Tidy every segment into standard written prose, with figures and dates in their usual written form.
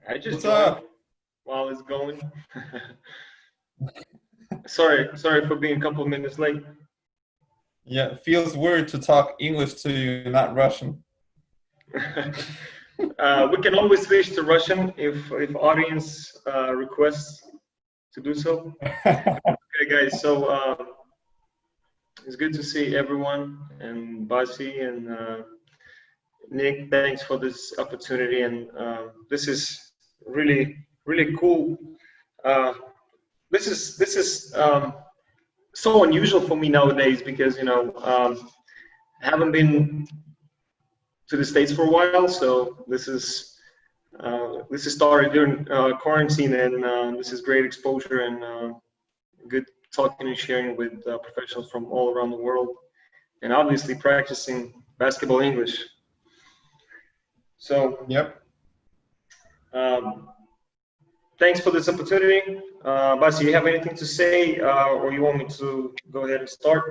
I just What's joined up? while it's going. Sorry for being a couple of minutes late. Yeah, it feels weird to talk English to you, not Russian. We can always switch to Russian if audience requests to do so. Okay, guys. So it's good to see everyone and Basi and Nick. Thanks for this opportunity, and this is really cool. Uh, this is so unusual for me nowadays because I haven't been to the States for a while, so this is started during quarantine, and this is great exposure and good talking and sharing with professionals from all around the world, and obviously practicing basketball English. So Yep. um, thanks for this opportunity. Basi, you have anything to say, or you want me to go ahead and start?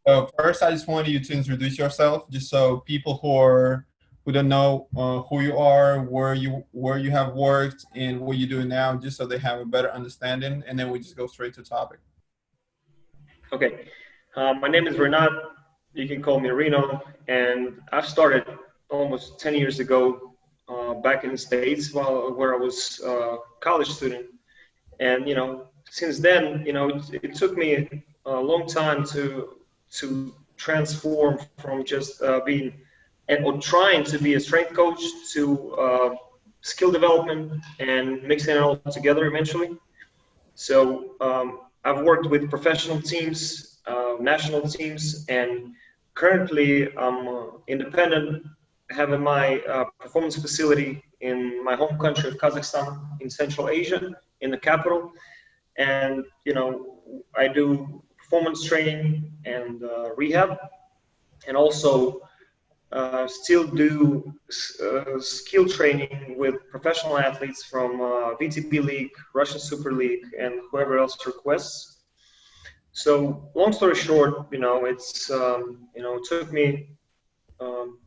So first, I just wanted you to introduce yourself, just so people who don't know who you are, where you have worked, and what you do now, just so they have a better understanding, and then we just go straight to topic. Okay. My name is Rinat. You can call me Reno, and I've started almost 10 years ago back in the States where I was a college student. And, since then, it took me a long time to transform from just being or trying to be a strength coach to skill development and mixing it all together eventually. So I've worked with professional teams, national teams, and currently I'm independent, having my performance facility in my home country of Kazakhstan in Central Asia, in the capital. And I do performance training and rehab, and also still do skill training with professional athletes from VTB League, Russian Super League, and whoever else requests. So, long story short, it took me um,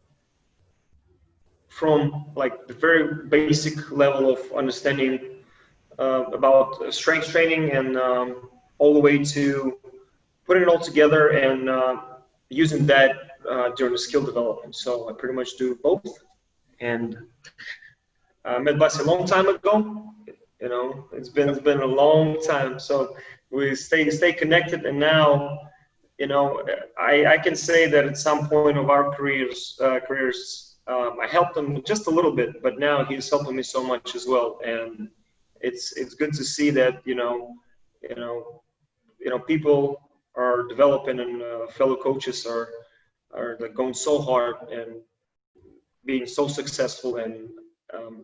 from like the very basic level of understanding about strength training and all the way to putting it all together and using that during the skill development. So I pretty much do both. And I met Basi a long time ago. It's been a long time. So we stay connected, and now I can say that at some point of our careers I helped him just a little bit, but now he's helping me so much as well. And it's good to see that you know people are developing, and fellow coaches are like going so hard and being so successful and um,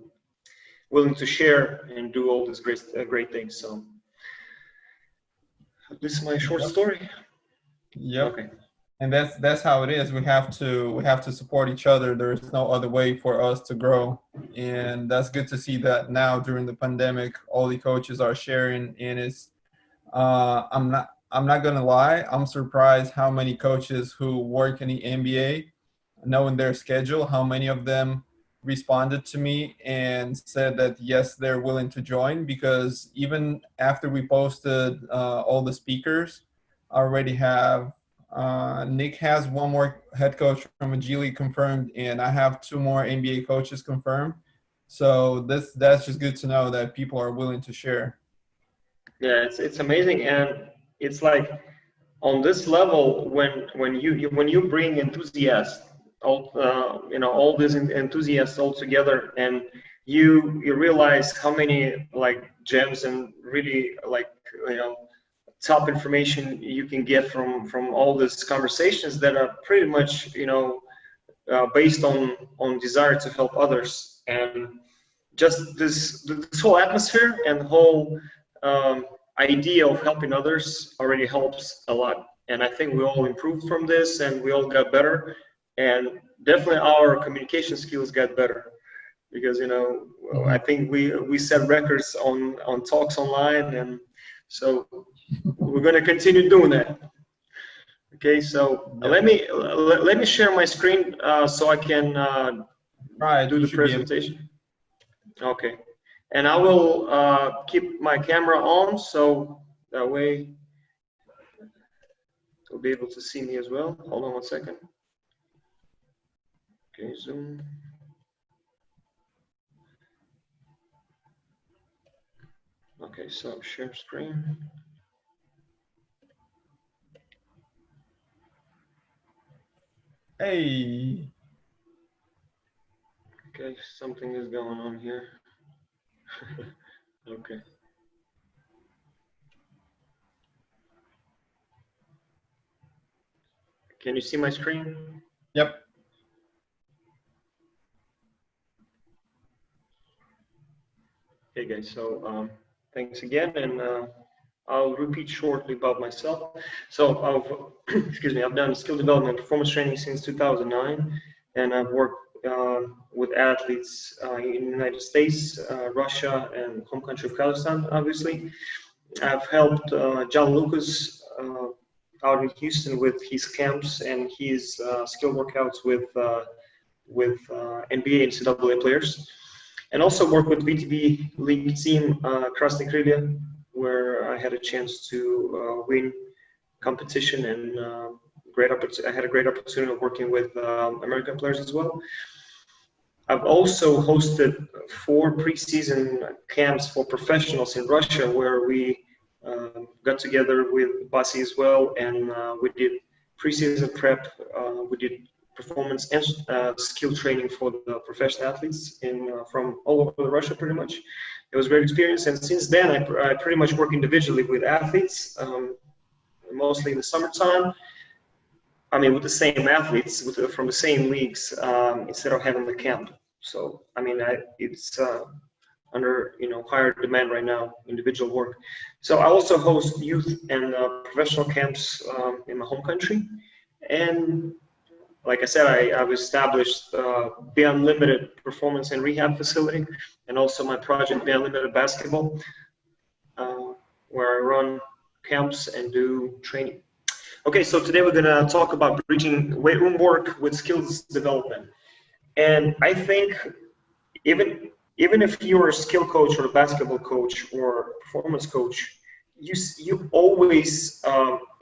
willing to share and do all these great things. So this is my short Yep. story. Yep. Okay. And that's how it is. We have to support each other. There is no other way for us to grow, and that's good to see that now during the pandemic, all the coaches are sharing. And it's I'm not gonna lie. I'm surprised how many coaches who work in the NBA, knowing their schedule, how many of them responded to me and said that yes, they're willing to join, because even after we posted all the speakers, I already have Nick has one more head coach from a G League confirmed, and I have two more NBA coaches confirmed. So that's just good to know that people are willing to share. Yeah, it's amazing, and it's like on this level when you bring enthusiasts, all these enthusiasts all together, and you realize how many like gems and really like you know top information you can get from all these conversations that are pretty much based on desire to help others, and just this whole atmosphere and whole um, idea of helping others already helps a lot. And I think we all improved from this, and we all got better, and definitely our communication skills got better because I Mhm. think we set records on talks online, and so we're going to continue doing that. Okay, so Yep. let me share my screen so I can Right. do You the should be able. presentation. Okay. And I will keep my camera on so that way you'll be able to see me as well. Hold on one second. Okay, zoom. Okay, so share screen. Hey. Okay, something is going on here. Okay. Can you see my screen? Yep. Okay, guys, so thanks again, and I'll repeat shortly about myself. So excuse me, I've done skill development performance training since 2009, and I've worked with athletes in the United States, Russia, and home country of Kazakhstan, obviously. I've helped John Lucas out in Houston with his camps and his skill workouts with NBA and NCAA players, and also work with VTB league team Krasny Krylia, where I had a chance to win competition and I had a great opportunity of working with American players as well. I've also hosted 4 preseason camps for professionals in Russia, where we got together with Basi as well, and we did preseason prep. We did performance and skill training for the professional athletes from all over Russia, pretty much. It was a great experience, and since then I pretty much work individually with athletes, mostly in the summertime. I mean, with the same athletes from the same leagues, instead of having the camp. So I mean, it's under higher demand right now, individual work. So I also host youth and professional camps in my home country, and like I said, I've established Be Unlimited Performance and Rehab Facility, and also my project Be Unlimited Basketball, where I run camps and do training. Okay, so today we're gonna talk about bridging weight room work with skills development. And I think even if you're a skill coach or a basketball coach or performance coach, you always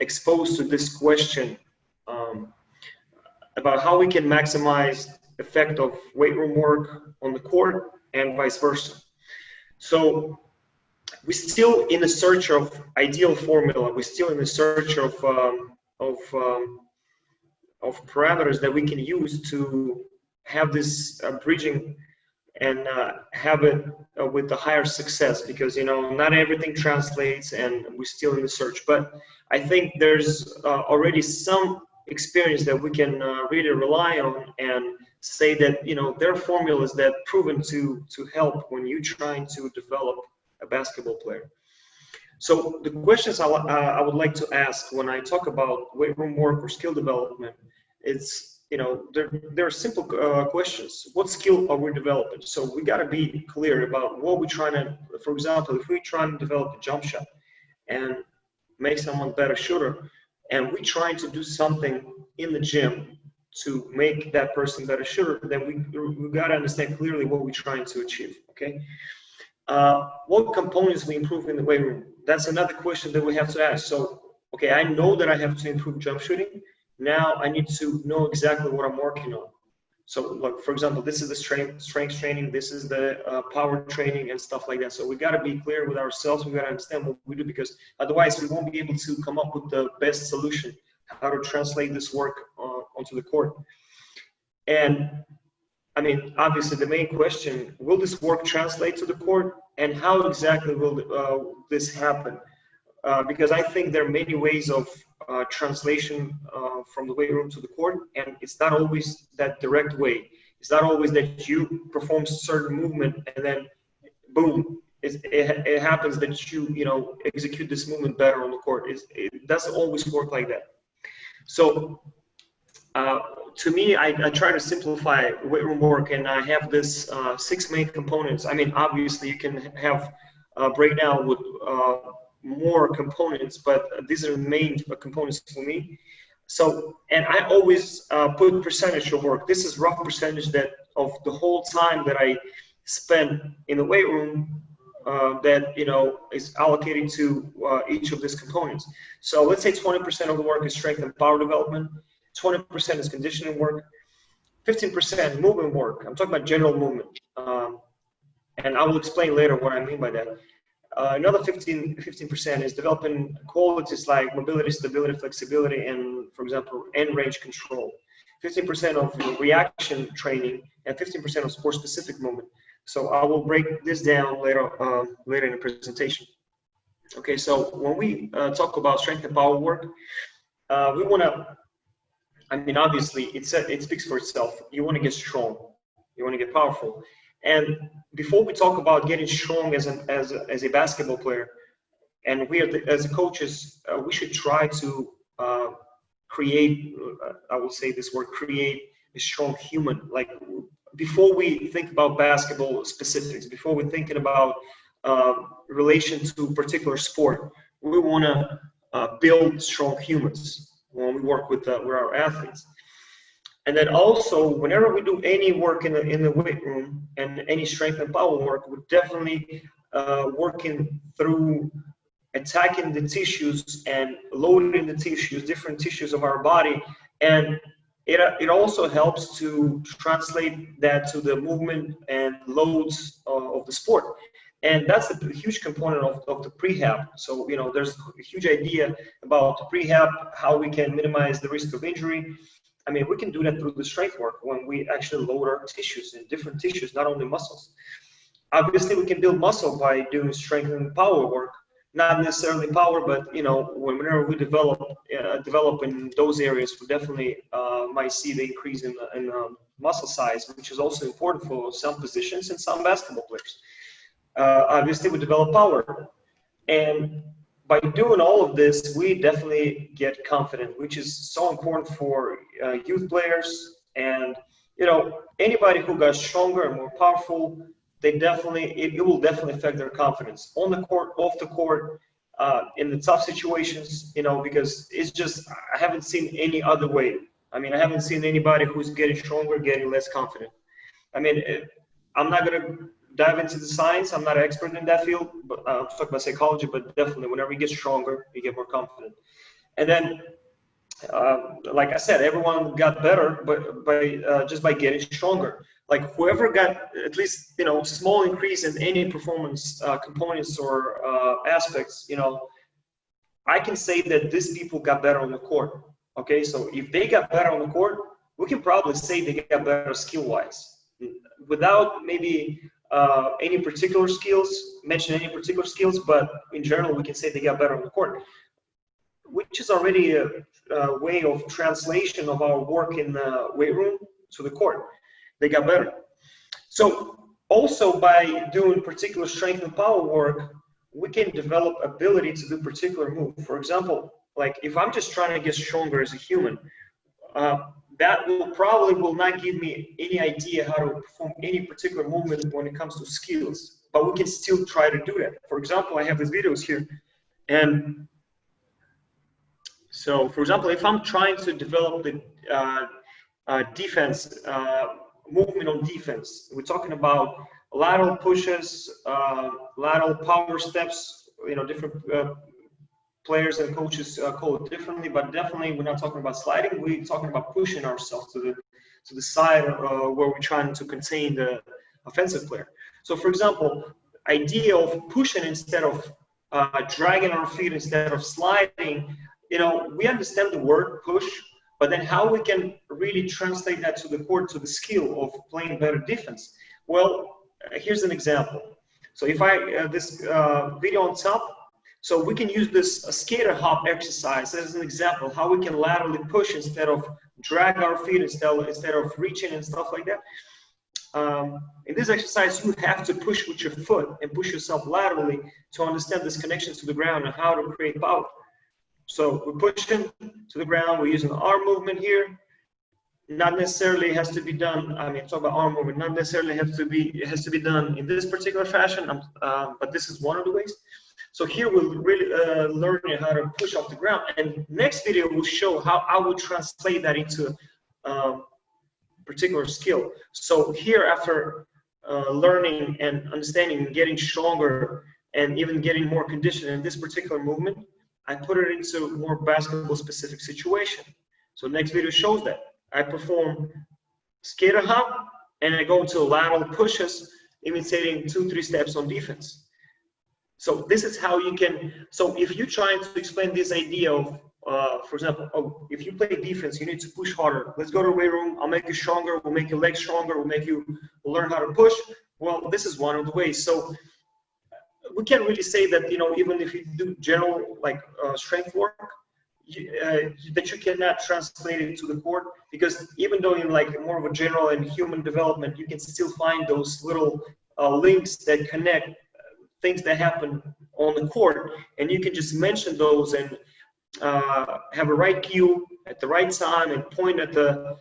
exposed to this question about how we can maximize effect of weight room work on the court and vice versa. So we're still in the search of ideal formula. We're still in the search of parameters that we can use to have this bridging and have it with the higher success, because not everything translates and we're still in the search. But I think there's already some experience that we can really rely on and say that there are formulas that proven to help when you're trying to develop a basketball player. So the questions I would like to ask when I talk about weight room work or skill development, it's there are simple questions. What skill are we developing? So we got to be clear about what we're trying to. For example, if we're trying to develop a jump shot and make someone better shooter, and we're trying to do something in the gym to make that person better shooter, then we got to understand clearly what we're trying to achieve. Okay. What components we improve in the weight room? That's another question that we have to ask. So, okay, I know that I have to improve jump shooting. Now I need to know exactly what I'm working on. So, like for example, this is the strength training, this is the power training and stuff like that. So we got to be clear with ourselves. We got to understand what we do, because otherwise we won't be able to come up with the best solution, how to translate this work onto the court. And I mean, obviously, the main question, will this work translate to the court, and how exactly will this happen? Because I think there are many ways of translation from the weight room to the court, and it's not always that direct way. It's not always that you perform certain movement and then, boom, it happens that you execute this movement better on the court. It doesn't always work like that. So to me, I try to simplify weight room work, and I have this 6 main components. I mean, obviously, you can have a breakdown with more components, but these are the main components for me. So, and I always put percentage of work. This is rough percentage that of the whole time that I spent in the weight room that is allocated to each of these components. So let's say 20% of the work is strength and power development, 20% is conditioning work, 15% movement work. I'm talking about general movement, and I will explain later what I mean by that. Another 15% is developing qualities like mobility, stability, flexibility, and, for example, end range control. 15% of reaction training, and 15% of sport-specific movement. So I will break this down later in the presentation. Okay, so when we talk about strength and power work, we want to, I mean, obviously, it speaks for itself. You want to get strong. You want to get powerful. And before we talk about getting strong as a basketball player, and we as coaches, we should try to create, I will say this word, create a strong human. Like, before we think about basketball specifics, before we're thinking about relation to a particular sport, we want to build strong humans when we work with our athletes. And then also, whenever we do any work in the weight room and any strength and power work, we're definitely working through attacking the tissues and loading the tissues, different tissues of our body. And it also helps to translate that to the movement and loads of the sport. And that's a huge component of the prehab. So, there's a huge idea about the prehab, how we can minimize the risk of injury. I mean, we can do that through the strength work when we actually load our tissues and different tissues, not only muscles. Obviously, we can build muscle by doing strength and power work, not necessarily power, but, whenever we develop in those areas, we definitely might see the increase in muscle size, which is also important for some positions and some basketball players. Obviously, we develop power. And by doing all of this, we definitely get confident, which is so important for youth players. And, anybody who got stronger and more powerful, it will definitely affect their confidence on the court, off the court, in the tough situations, because it's just, I haven't seen any other way. I mean, I haven't seen anybody who's getting stronger, getting less confident. I mean, I'm not going to dive into the science. I'm not an expert in that field, but I'm talking about psychology, but definitely whenever you get stronger, you get more confident. And then, like I said, everyone got better just by getting stronger. Like, whoever got at least, small increase in any performance components or aspects, I can say that these people got better on the court. Okay, so if they got better on the court, we can probably say they got better skill-wise, without maybe any particular skills, but in general, we can say they got better on the court, which is already a way of translation of our work in the weight room to the court. They got better. So also, by doing particular strength and power work, we can develop ability to do particular move. For example, like, if I'm just trying to get stronger as a human, that will not give me any idea how to perform any particular movement when it comes to skills, but we can still try to do that. For example, I have these videos here, and so, for example, if I'm trying to develop the defense, movement on defense, we're talking about lateral pushes, lateral power steps, different players and coaches call it differently, but definitely we're not talking about sliding. We're talking about pushing ourselves to the side where we're trying to contain the offensive player. So, for example, idea of pushing instead of dragging our feet instead of sliding. We understand the word push, but then how we can really translate that to the court, to the skill of playing better defense? Well, here's an example. So if this video on top. So we can use this skater hop exercise as an example, how we can laterally push instead of drag our feet, instead of reaching and stuff like that. In this exercise, you have to push with your foot and push yourself laterally to understand this connection to the ground and how to create power. So we're pushing to the ground, we're using arm movement here. Not necessarily has to be done, talk about arm movement, not necessarily it has to be done in this particular fashion, but this is one of the ways. So here we'll really learn how to push off the ground. And next video will show how I would translate that into particular skill. So here, after learning and understanding and getting stronger and even getting more conditioned in this particular movement, I put it into a more basketball specific situation. So next video shows that. I perform skater hop and I go into lateral pushes, imitating 2-3 steps on defense. So this is how you can, so if you're trying to explain this idea of, for example, oh, if you play defense, you need to push harder. Let's go to the weight room. I'll make you stronger. We'll make your legs stronger. We'll make you learn how to push. Well, this is one of the ways. So we can't really say that, you know, even if you do general like strength work, that you cannot translate it to the court, because even though in like more of a general and human development, you can still find those little links that connect things that happen on the court, and you can just mention those and have a right cue at the right time and point at the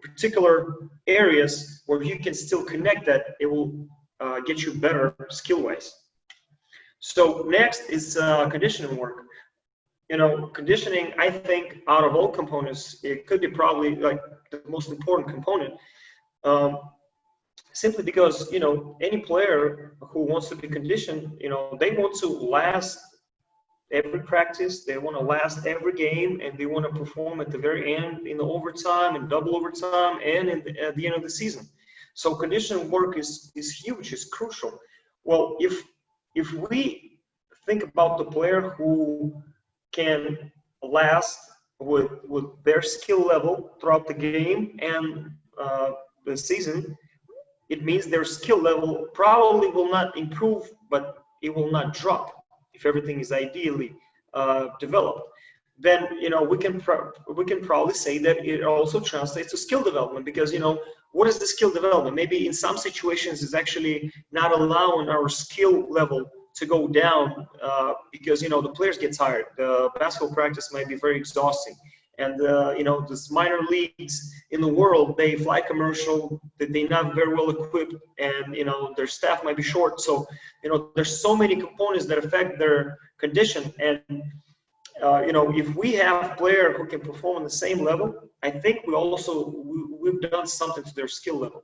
particular areas where you can still connect that. It will get you better skill-wise. So next is conditioning work. You know, conditioning, I think, out of all components, it could be probably like the most important component. Simply because, you know, any player who wants to be conditioned, you know, they want to last every practice, they want to last every game, and they want to perform at the very end in the overtime and double overtime and at the end of the season. So conditioning work is huge, is crucial. Well, if we think about the player who can last with their skill level throughout the game and the season, it means their skill level probably will not improve, but it will not drop if everything is ideally developed. Then, you know, we can probably say that it also translates to skill development, because, you know, what is the skill development? Maybe in some situations it's actually not allowing our skill level to go down because, you know, the players get tired. The basketball practice might be very exhausting. And, you know, these minor leagues in the world, they fly commercial, they're not very well equipped, and, you know, their staff might be short. So, you know, there's so many components that affect their condition. And, you know, if we have players who can perform on the same level, I think we've done something to their skill level.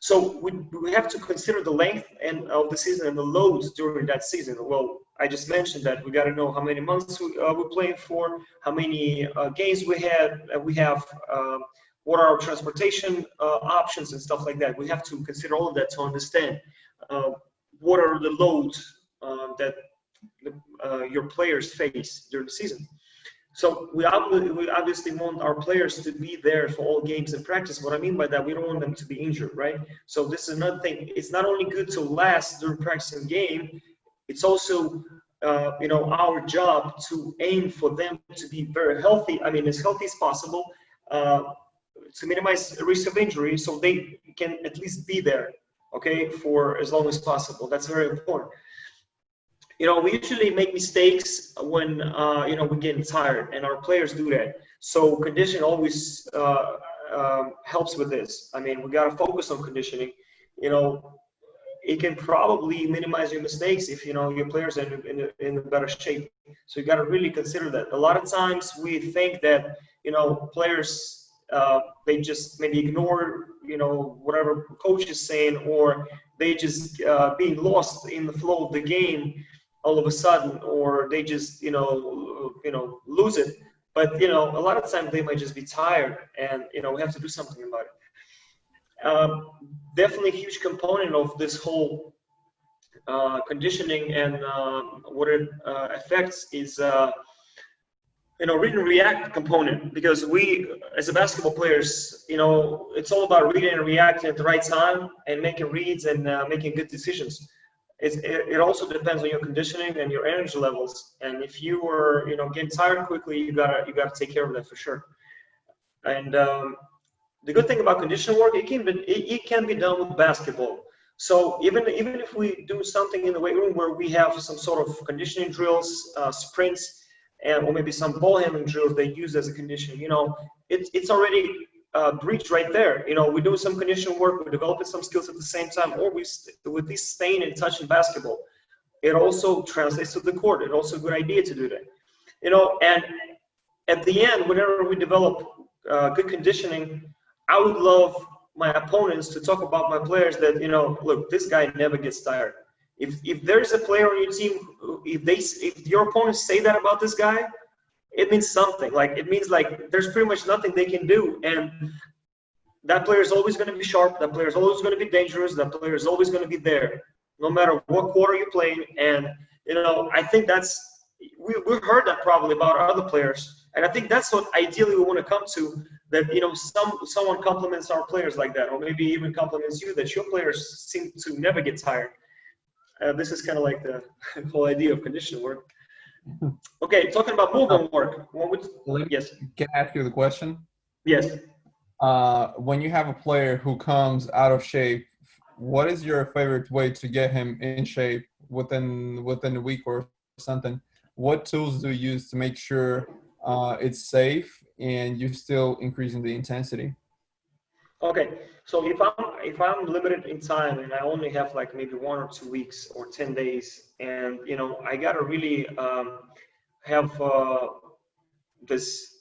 So we have to consider the length of the season and the loads during that season. Well, I just mentioned that we got to know how many months we're playing for, how many games we have, what are our transportation options and stuff like that. We have to consider all of that to understand what are the loads that your players face during the season. So we obviously want our players to be there for all games and practice. What I mean by that, we don't want them to be injured, right? So this is another thing. It's not only good to last during practice and game, it's also you know, our job to aim for them to be very healthy. I mean, as healthy as possible, to minimize the risk of injury, so they can at least be there, okay, for as long as possible. That's very important. You know, we usually make mistakes when, you know, we get tired, and our players do that. So conditioning always helps with this. I mean, we got to focus on conditioning. You know, it can probably minimize your mistakes if, you know, your players are in a better shape. So you got to really consider that. A lot of times we think that, you know, players, they just maybe ignore, you know, whatever coach is saying, or they just being lost in the flow of the game all of a sudden, or they just, you know, lose it. But, you know, a lot of times they might just be tired, and, you know, we have to do something about it. Definitely a huge component of this whole conditioning and what it affects is, you know, read and react component, because we, as a basketball players, you know, it's all about reading and reacting at the right time and making reads and making good decisions. It also depends on your conditioning and your energy levels. And if you are, you know, getting tired quickly, you gotta take care of that for sure. And the good thing about conditioning work, it can be done with basketball. So even if we do something in the weight room where we have some sort of conditioning drills, sprints, or maybe some ball handling drills they use as a conditioning, you know, it's already breach right there. You know, we do some conditioning work, we're developing some skills at the same time, or with this staying in touch in basketball. It also translates to the court. It's also a good idea to do that. You know, and at the end, whenever we develop good conditioning, I would love my opponents to talk about my players that, look, this guy never gets tired. If there's a player on your team, if your opponents say that about this guy, it means something. Like, it means like there's pretty much nothing they can do. And that player is always going to be sharp. That player is always going to be dangerous. That player is always going to be there, no matter what quarter you're playing. And, I think we've heard that probably about other players. And I think that's what ideally we want to come to, that, someone compliments our players like that, or maybe even compliments you, that your players seem to never get tired. This is kind of like the whole idea of conditioning work. Okay, talking about movement work. Yes. Can I ask you the question? Yes. When you have a player who comes out of shape, what is your favorite way to get him in shape within a week or something? What tools do you use to make sure it's safe and you're still increasing the intensity? Okay, so if I'm limited in time and I only have like maybe 1 or 2 weeks or 10 days, and I gotta really have this,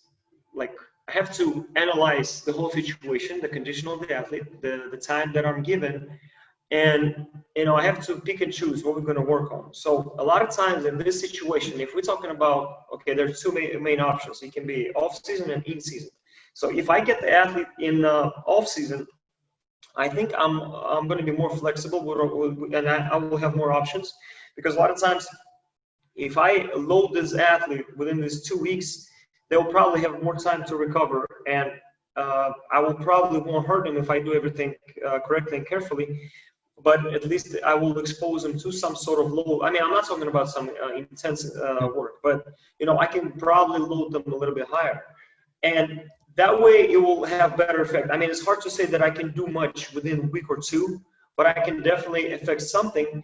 like, I have to analyze the whole situation, the condition of the athlete, the time that I'm given, and I have to pick and choose what we're going to work on. So a lot of times in this situation, if we're talking about, okay, there's two main options. It can be off season and in season. So if I get the athlete in off season, I think I'm going to be more flexible and I will have more options, because a lot of times if I load this athlete within these 2 weeks, they will probably have more time to recover, and I will probably won't hurt them if I do everything correctly and carefully. But at least I will expose them to some sort of load. I mean, I'm not talking about some intense work, but I can probably load them a little bit higher, and that way it will have better effect. I mean, it's hard to say that I can do much within a week or two, but I can definitely affect something,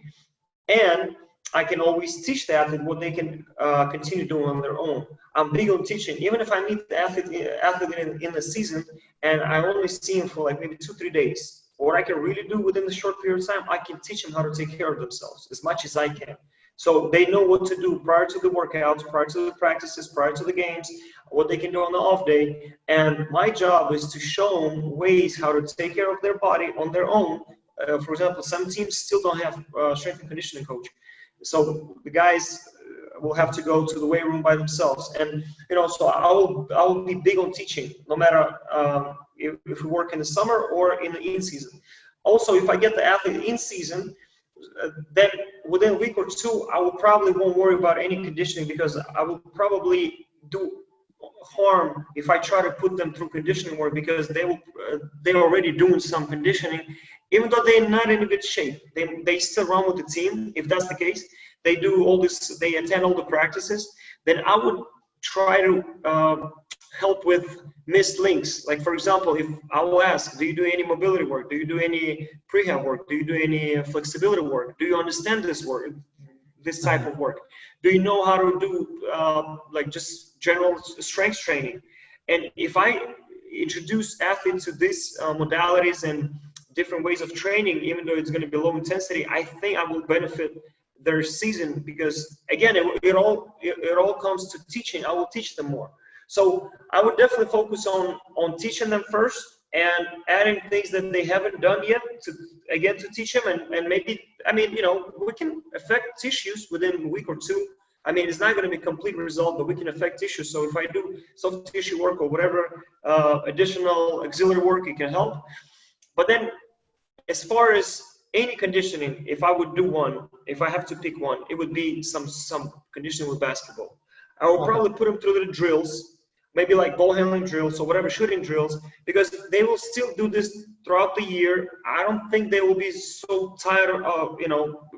and I can always teach the athlete what they can continue doing on their own. I'm big on teaching. Even if I meet the athlete in the season and I only see him for like maybe 2-3 days, what I can really do within the short period of time, I can teach them how to take care of themselves as much as I can. So they know what to do prior to the workouts, prior to the practices, prior to the games, what they can do on the off day. And my job is to show them ways how to take care of their body on their own. For example, some teams still don't have strength and conditioning coach. So the guys will have to go to the weight room by themselves. And, so I will be big on teaching, no matter if we work in the summer or in the in season. Also, if I get the athlete in season, then within a week or two, I will probably won't worry about any conditioning, because I will probably do harm if I try to put them through conditioning work, because they're already doing some conditioning, even though they're not in a good shape. They still run with the team. If that's the case, they do all this, they attend all the practices, then I would try to help with missed links. Like, for example, if I will ask, do you do any mobility work? Do you do any prehab work? Do you do any flexibility work? Do you understand this work, this type of work? Do you know how to do like just general strength training? And if I introduce athletes to these modalities and different ways of training, even though it's going to be low intensity, I think I will benefit their season, because again, it all comes to teaching. I will teach them more. So I would definitely focus on teaching them first, and adding things that they haven't done yet to teach them, and maybe, I mean, we can affect tissues within a week or two. I mean, it's not going to be a complete result, but we can affect tissues. So if I do soft tissue work or whatever additional auxiliary work, it can help. But then, as far as any conditioning, if I would do one, if I have to pick one, it would be some conditioning with basketball. I will probably put them through the drills, maybe like ball handling drills or whatever, shooting drills, because they will still do this throughout the year. I don't think they will be so tired of,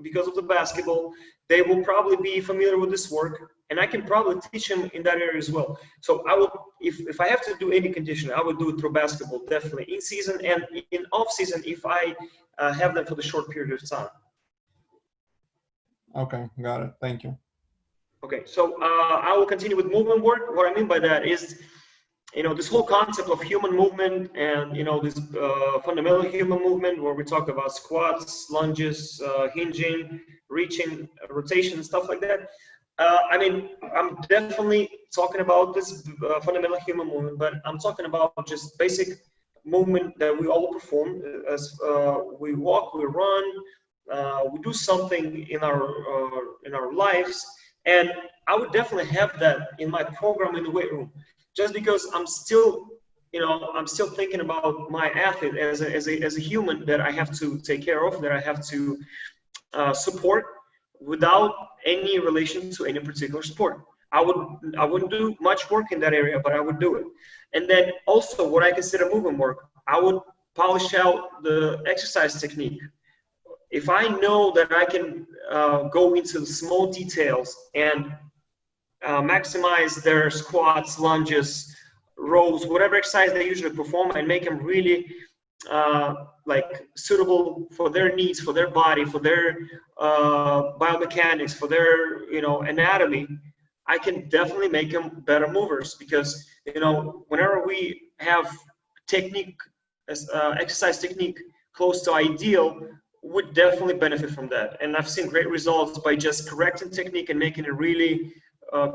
because of the basketball. They will probably be familiar with this work, and I can probably teach them in that area as well. So I will, if I have to do any conditioning, I would do it through basketball, definitely in season, and in off season if I have them for the short period of time. Okay, got it. Thank you. Okay, so I will continue with movement work. What I mean by that is, this whole concept of human movement, and this fundamental human movement, where we talk about squats, lunges, hinging, reaching, rotation, stuff like that. I mean, I'm definitely talking about this fundamental human movement, but I'm talking about just basic movement that we all perform as we walk, we run, we do something in our lives, and I would definitely have that in my program in the weight room, just because I'm still, I'm still thinking about my athlete as a human that I have to take care of, that I have to support without any relation to any particular sport. I wouldn't do much work in that area, but I would do it. And then also what I consider movement work, I would polish out the exercise technique. If I know that I can go into the small details and maximize their squats, lunges, rows, whatever exercise they usually perform, and make them really like suitable for their needs, for their body, for their biomechanics, for their anatomy, I can definitely make them better movers. Because whenever we have technique, exercise technique close to ideal, would definitely benefit from that. And I've seen great results by just correcting technique and making it really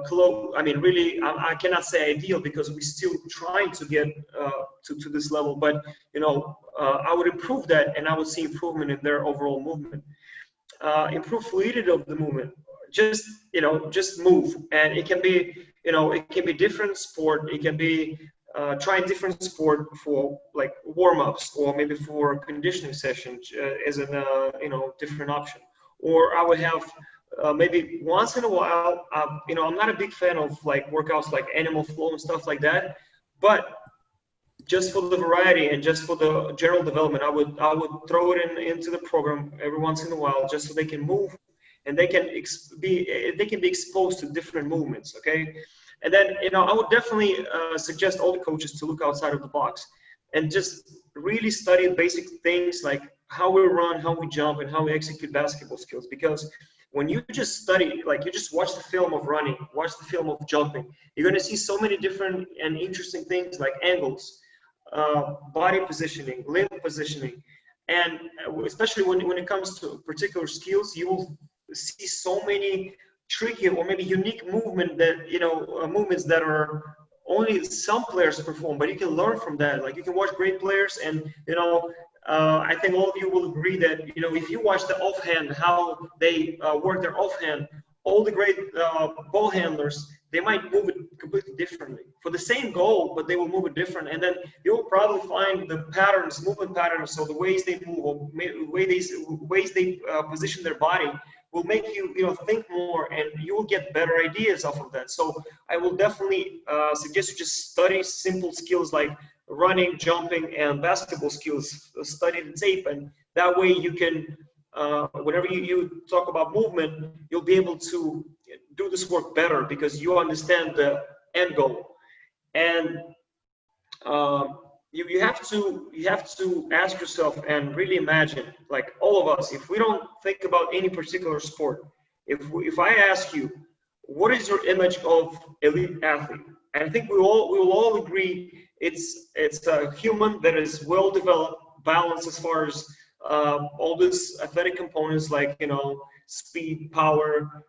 close. I mean, really, I cannot say ideal because we're still trying to get to this level. But I would improve that, and I would see improvement in their overall movement. Improve fluidity of the movement. Just move, and it can be different sport. It can be trying different sport for like warm-ups, or maybe for a conditioning session as a different option. Or I would have maybe once in a while, I'm not a big fan of like workouts like animal flow and stuff like that, but just for the variety and just for the general development, I would throw it into the program every once in a while, just so they can move and they can be exposed to different movements. Okay. And then, I would definitely suggest all the coaches to look outside of the box and just really study basic things like how we run, how we jump, and how we execute basketball skills. Because when you just study, like you just watch the film of running, watch the film of jumping, you're going to see so many different and interesting things like angles, body positioning, limb positioning. And especially when it comes to particular skills, you will see so many tricky or maybe unique movements that are only some players perform, but you can learn from that. Like you can watch great players, and I think all of you will agree that if you watch the offhand, how they work their offhand, all the great ball handlers, they might move it completely differently for the same goal, but they will move it different. And then you'll probably find the patterns, movement patterns, so the ways they move, or ways they position their body, will make you think more, and you will get better ideas off of that. So I will definitely suggest you just study simple skills like running, jumping, and basketball skills. Study the tape, and that way you can, whenever you talk about movement, you'll be able to do this work better because you understand the end goal. And you have to ask yourself and really imagine, like all of us, if we don't think about any particular sport, if I ask you, what is your image of elite athlete? And I think we will all agree it's a human that is well developed, balanced as far as all these athletic components like speed, power,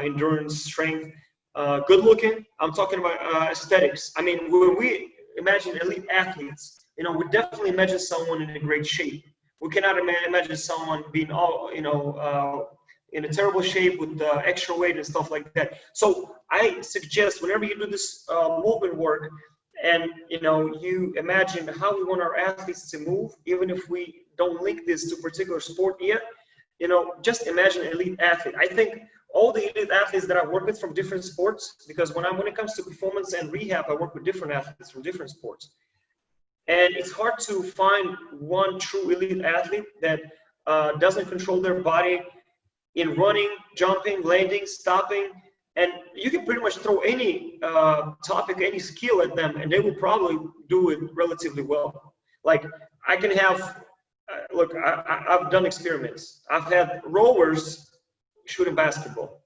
endurance, strength, good looking. I'm talking about aesthetics. I mean, when we imagine elite athletes, we definitely imagine someone in a great shape. We cannot imagine someone being all in a terrible shape with extra weight and stuff like that. So I suggest whenever you do this movement work, and you imagine how we want our athletes to move, even if we don't link this to a particular sport yet, just imagine an elite athlete. I think all the elite athletes that I work with from different sports, because when it comes to performance and rehab, I work with different athletes from different sports. And it's hard to find one true elite athlete that doesn't control their body in running, jumping, landing, stopping. And you can pretty much throw any topic, any skill at them, and they will probably do it relatively well. Like I can have, look, I've done experiments. I've had rowers shooting basketball,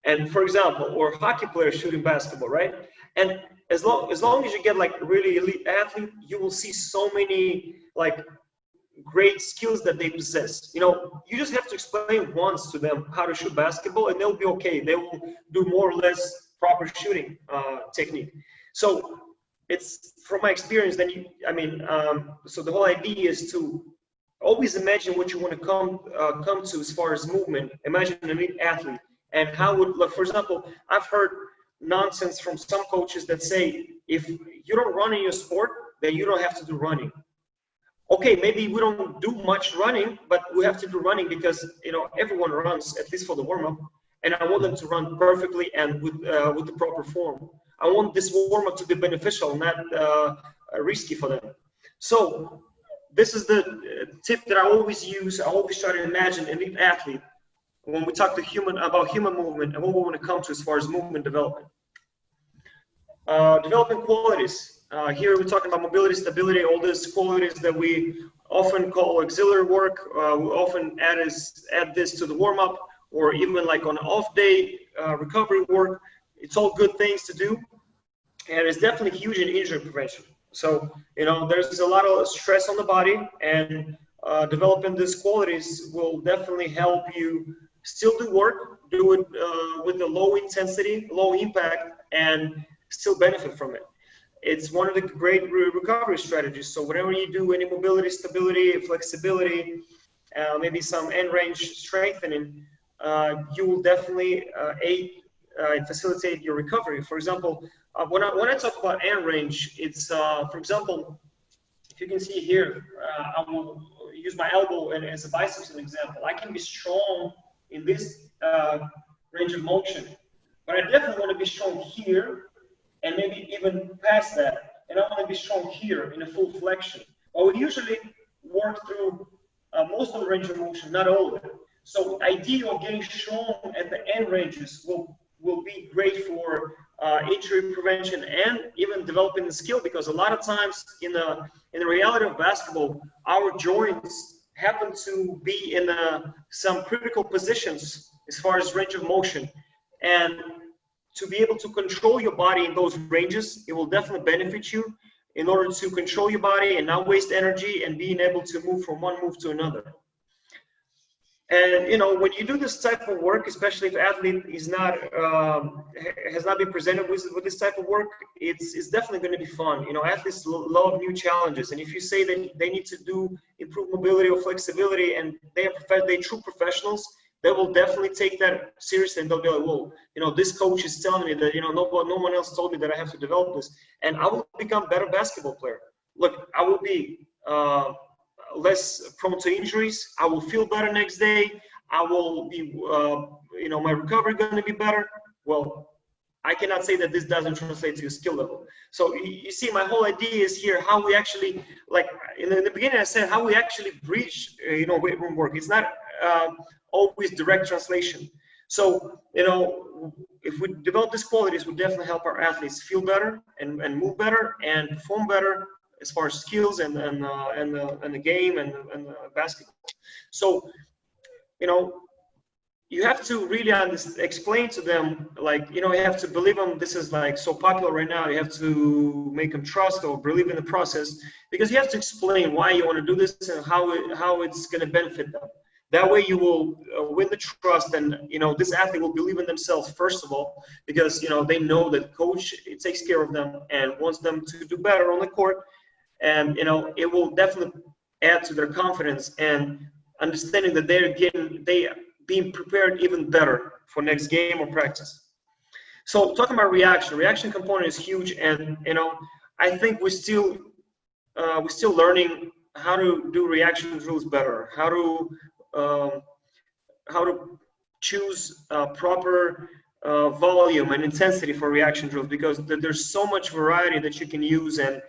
and for example, or hockey players shooting basketball, right? And as long as you get like a really elite athlete, you will see so many like great skills that they possess. You just have to explain once to them how to shoot basketball, and they'll be okay. They will do more or less proper shooting technique. So it's from my experience. Then so the whole idea is to always imagine what you want to come to as far as movement. Imagine an elite athlete, and how would, like, for example, I've heard nonsense from some coaches that say if you don't run in your sport, then you don't have to do running. Okay, maybe we don't do much running, but we have to do running because everyone runs at least for the warm up, and I want them to run perfectly and with the proper form. I want this warm up to be beneficial, not risky for them. So this is the tip that I always use. I always try to imagine an elite athlete when we talk about human movement and what we want to come to as far as movement development. Developing qualities. Here we're talking about mobility, stability, all these qualities that we often call auxiliary work. We often add this to the warm-up, or even like on an off day, recovery work. It's all good things to do, and it's definitely huge in injury prevention. So, there's a lot of stress on the body, and developing these qualities will definitely help you still do work, do it with a low intensity, low impact, and still benefit from it. It's one of the great recovery strategies. So whenever you do any mobility, stability, flexibility, maybe some end range strengthening, you will definitely aid and facilitate your recovery. For example, when I talk about end range, it's, for example, if you can see here, I will use my elbow as a biceps as an example. I can be strong in this range of motion, but I definitely want to be strong here, and maybe even past that. And I want to be strong here in a full flexion. But we usually work through most of the range of motion, not all of it. So the idea of getting strong at the end ranges will be great for injury prevention and even developing the skill, because a lot of times in the reality of basketball, our joints happen to be in some critical positions as far as range of motion. And to be able to control your body in those ranges, it will definitely benefit you in order to control your body and not waste energy and being able to move from one move to another. And when you do this type of work, especially if athlete is not has not been presented with this type of work, it's definitely going to be fun. Athletes love new challenges, and if you say that they need to do improve mobility or flexibility, and they're true professionals, they will definitely take that seriously, and they'll be like, whoa, this coach is telling me that, no one else told me that I have to develop this, and I will become a better basketball player. Look, I will be less prone to injuries. I will feel better next day. I will be, my recovery going to be better. Well, I cannot say that this doesn't translate to a skill level. So you see, my whole idea is here how we actually, like in the beginning, I said how we actually breach, weight room work. It's not always direct translation. So, if we develop these qualities, we definitely help our athletes feel better and move better and perform better as far as skills and the game and basketball. So, you have to really explain to them, like, you have to believe them. This is like so popular right now. You have to make them trust or believe in the process, because you have to explain why you want to do this and how it's going to benefit them. That way you will win the trust, and this athlete will believe in themselves first of all, because they know that coach takes care of them and wants them to do better on the court, and it will definitely add to their confidence and understanding that they being prepared even better for next game or practice. So talking about reaction component is huge, and I think we're still learning how to do reaction drills better, how to choose proper volume and intensity for reaction drills, because there's so much variety that you can use, and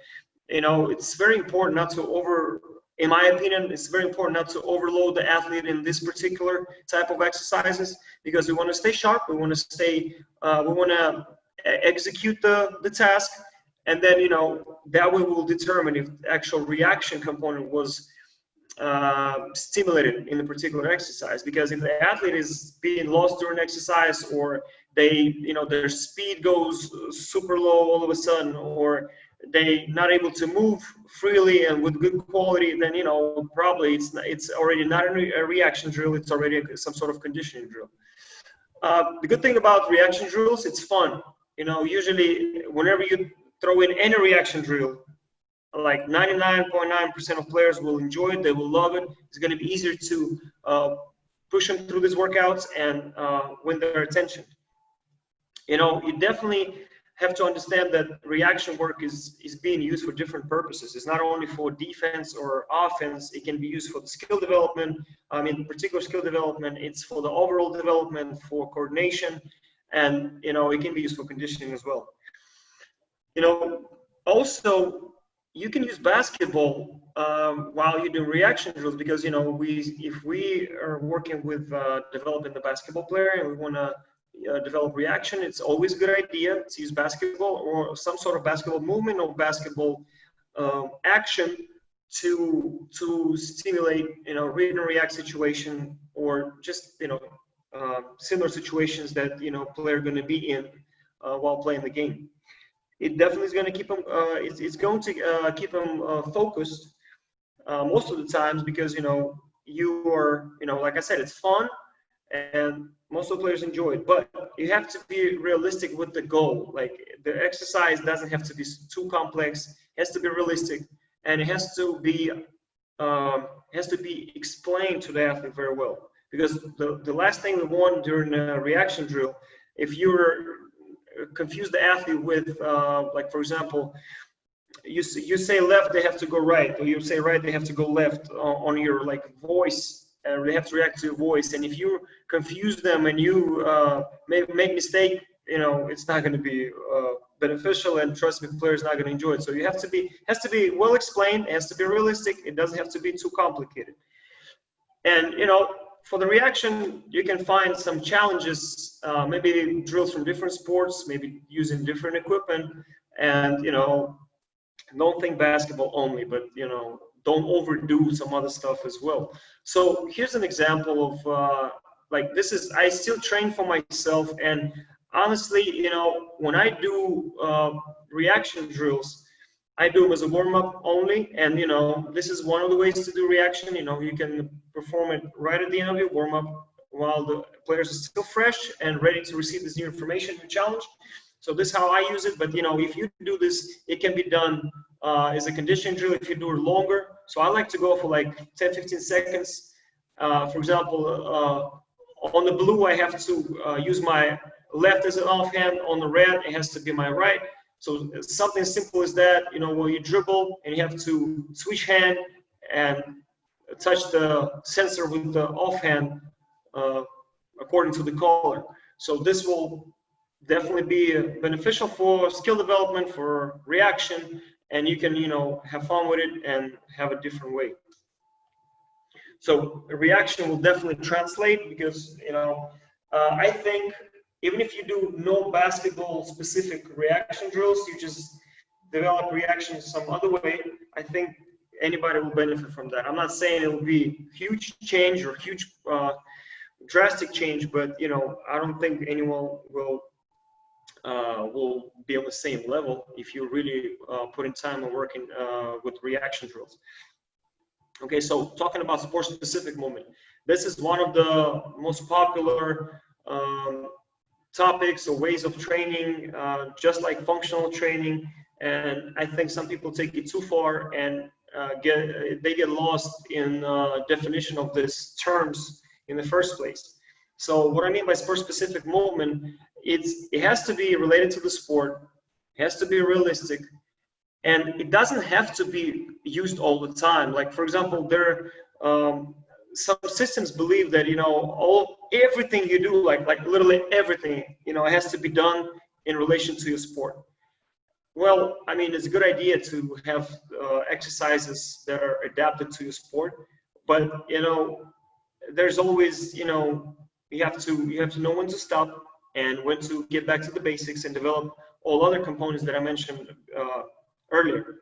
it's very important not to in my opinion, it's very important not to overload the athlete in this particular type of exercises, because we want to stay sharp, we want to execute the task, and then that way we'll determine if the actual reaction component was stimulated in a particular exercise. Because if the athlete is being lost during exercise, or their speed goes super low all of a sudden, or they not able to move freely and with good quality, then probably it's already not a reaction drill, it's already some sort of conditioning drill. The good thing about reaction drills, it's fun. Usually whenever you throw in any reaction drill, like 99.9% of players will enjoy it. They will love it. It's going to be easier to push them through these workouts and win their attention. You know, you definitely have to understand that reaction work is being used for different purposes. It's not only for defense or offense. It can be used for the skill development. In particular skill development, it's for the overall development, for coordination, and, you know, it can be used for conditioning as well. You know, also, you can use basketball while you're doing reaction drills, because, you know, if we are working with developing the basketball player and we want to develop reaction, it's always a good idea to use basketball or some sort of basketball movement or basketball action to stimulate, you know, read and react situation, or just, you know, similar situations that, you know, player going to be in while playing the game. It definitely is going to keep them. It's going to keep them focused most of the times, because, you know, you are, you know, like I said, it's fun and most of the players enjoy it. But you have to be realistic with the goal. Like, the exercise doesn't have to be too complex. It has to be realistic, and it has to be explained to the athlete very well. Because the last thing we want during a reaction drill, if you're confuse the athlete with, like, for example, you say left, they have to go right, or you say right, they have to go left on your, like, voice, and they have to react to your voice. And if you confuse them and you make mistake, you know, it's not going to be beneficial, and trust me, the player is not going to enjoy it. So you has to be well explained. It has to be realistic. It doesn't have to be too complicated. And, you know, for the reaction, you can find some challenges, maybe drills from different sports, maybe using different equipment, and, you know, don't think basketball only, but, you know, don't overdo some other stuff as well. So here's an example of, like, I still train for myself, and honestly, you know, when I do reaction drills, I do them as a warm-up only, and, you know, this is one of the ways to do reaction. You know, you can perform it right at the end of your warm-up while the players are still fresh and ready to receive this new information and challenge. So this is how I use it. But, you know, if you do this, it can be done as a conditioning drill if you do it longer. So I like to go for like 10-15 seconds. For example, on the blue, I have to use my left as an offhand. On the red, it has to be my right. So something as simple as that, you know, where you dribble and you have to switch hand and touch the sensor with the offhand according to the color. So this will definitely be beneficial for skill development, for reaction, and you can, you know, have fun with it and have a different way. So a reaction will definitely translate, because, you know, I think even if you do no basketball specific reaction drills, you just develop reactions some other way, I think anybody will benefit from that. I'm not saying it will be huge change or huge drastic change, but, you know, I don't think anyone will be on the same level if you really put in time and working with reaction drills. Okay, so talking about sport-specific movement, this is one of the most popular topics or ways of training, just like functional training. And I think some people take it too far and they get lost in definition of these terms in the first place. So what I mean by sport-specific movement, it has to be related to the sport, it has to be realistic, and it doesn't have to be used all the time. Like, for example, there some systems believe that, you know, everything you do, like literally everything, you know, it has to be done in relation to your sport. Well, I mean, it's a good idea to have exercises that are adapted to your sport, but, you know, there's always, you know, you have to know when to stop and when to get back to the basics and develop all other components that I mentioned earlier.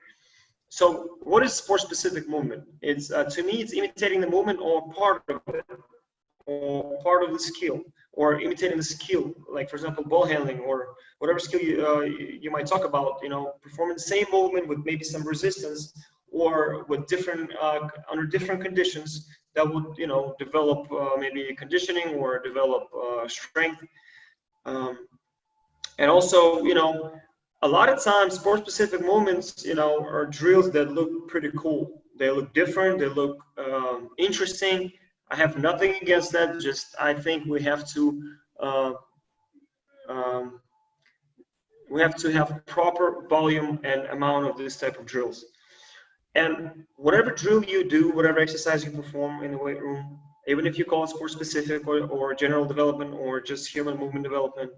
So what is sport-specific movement? It's to me, it's imitating the movement or part of it, or part of the skill, or imitating the skill, like, for example, ball handling or whatever skill you might talk about, you know, performing the same movement with maybe some resistance, or with different under different conditions that would, you know, develop maybe conditioning or develop strength. And also, you know, a lot of times sport-specific movements, are drills that look pretty cool. They look different. They look interesting. I have nothing against that. Just I think uh, um, we have to have proper volume and amount of this type of drills. And whatever drill you do, whatever exercise you perform in the weight room, even if you call it sport-specific or general development or just human movement development,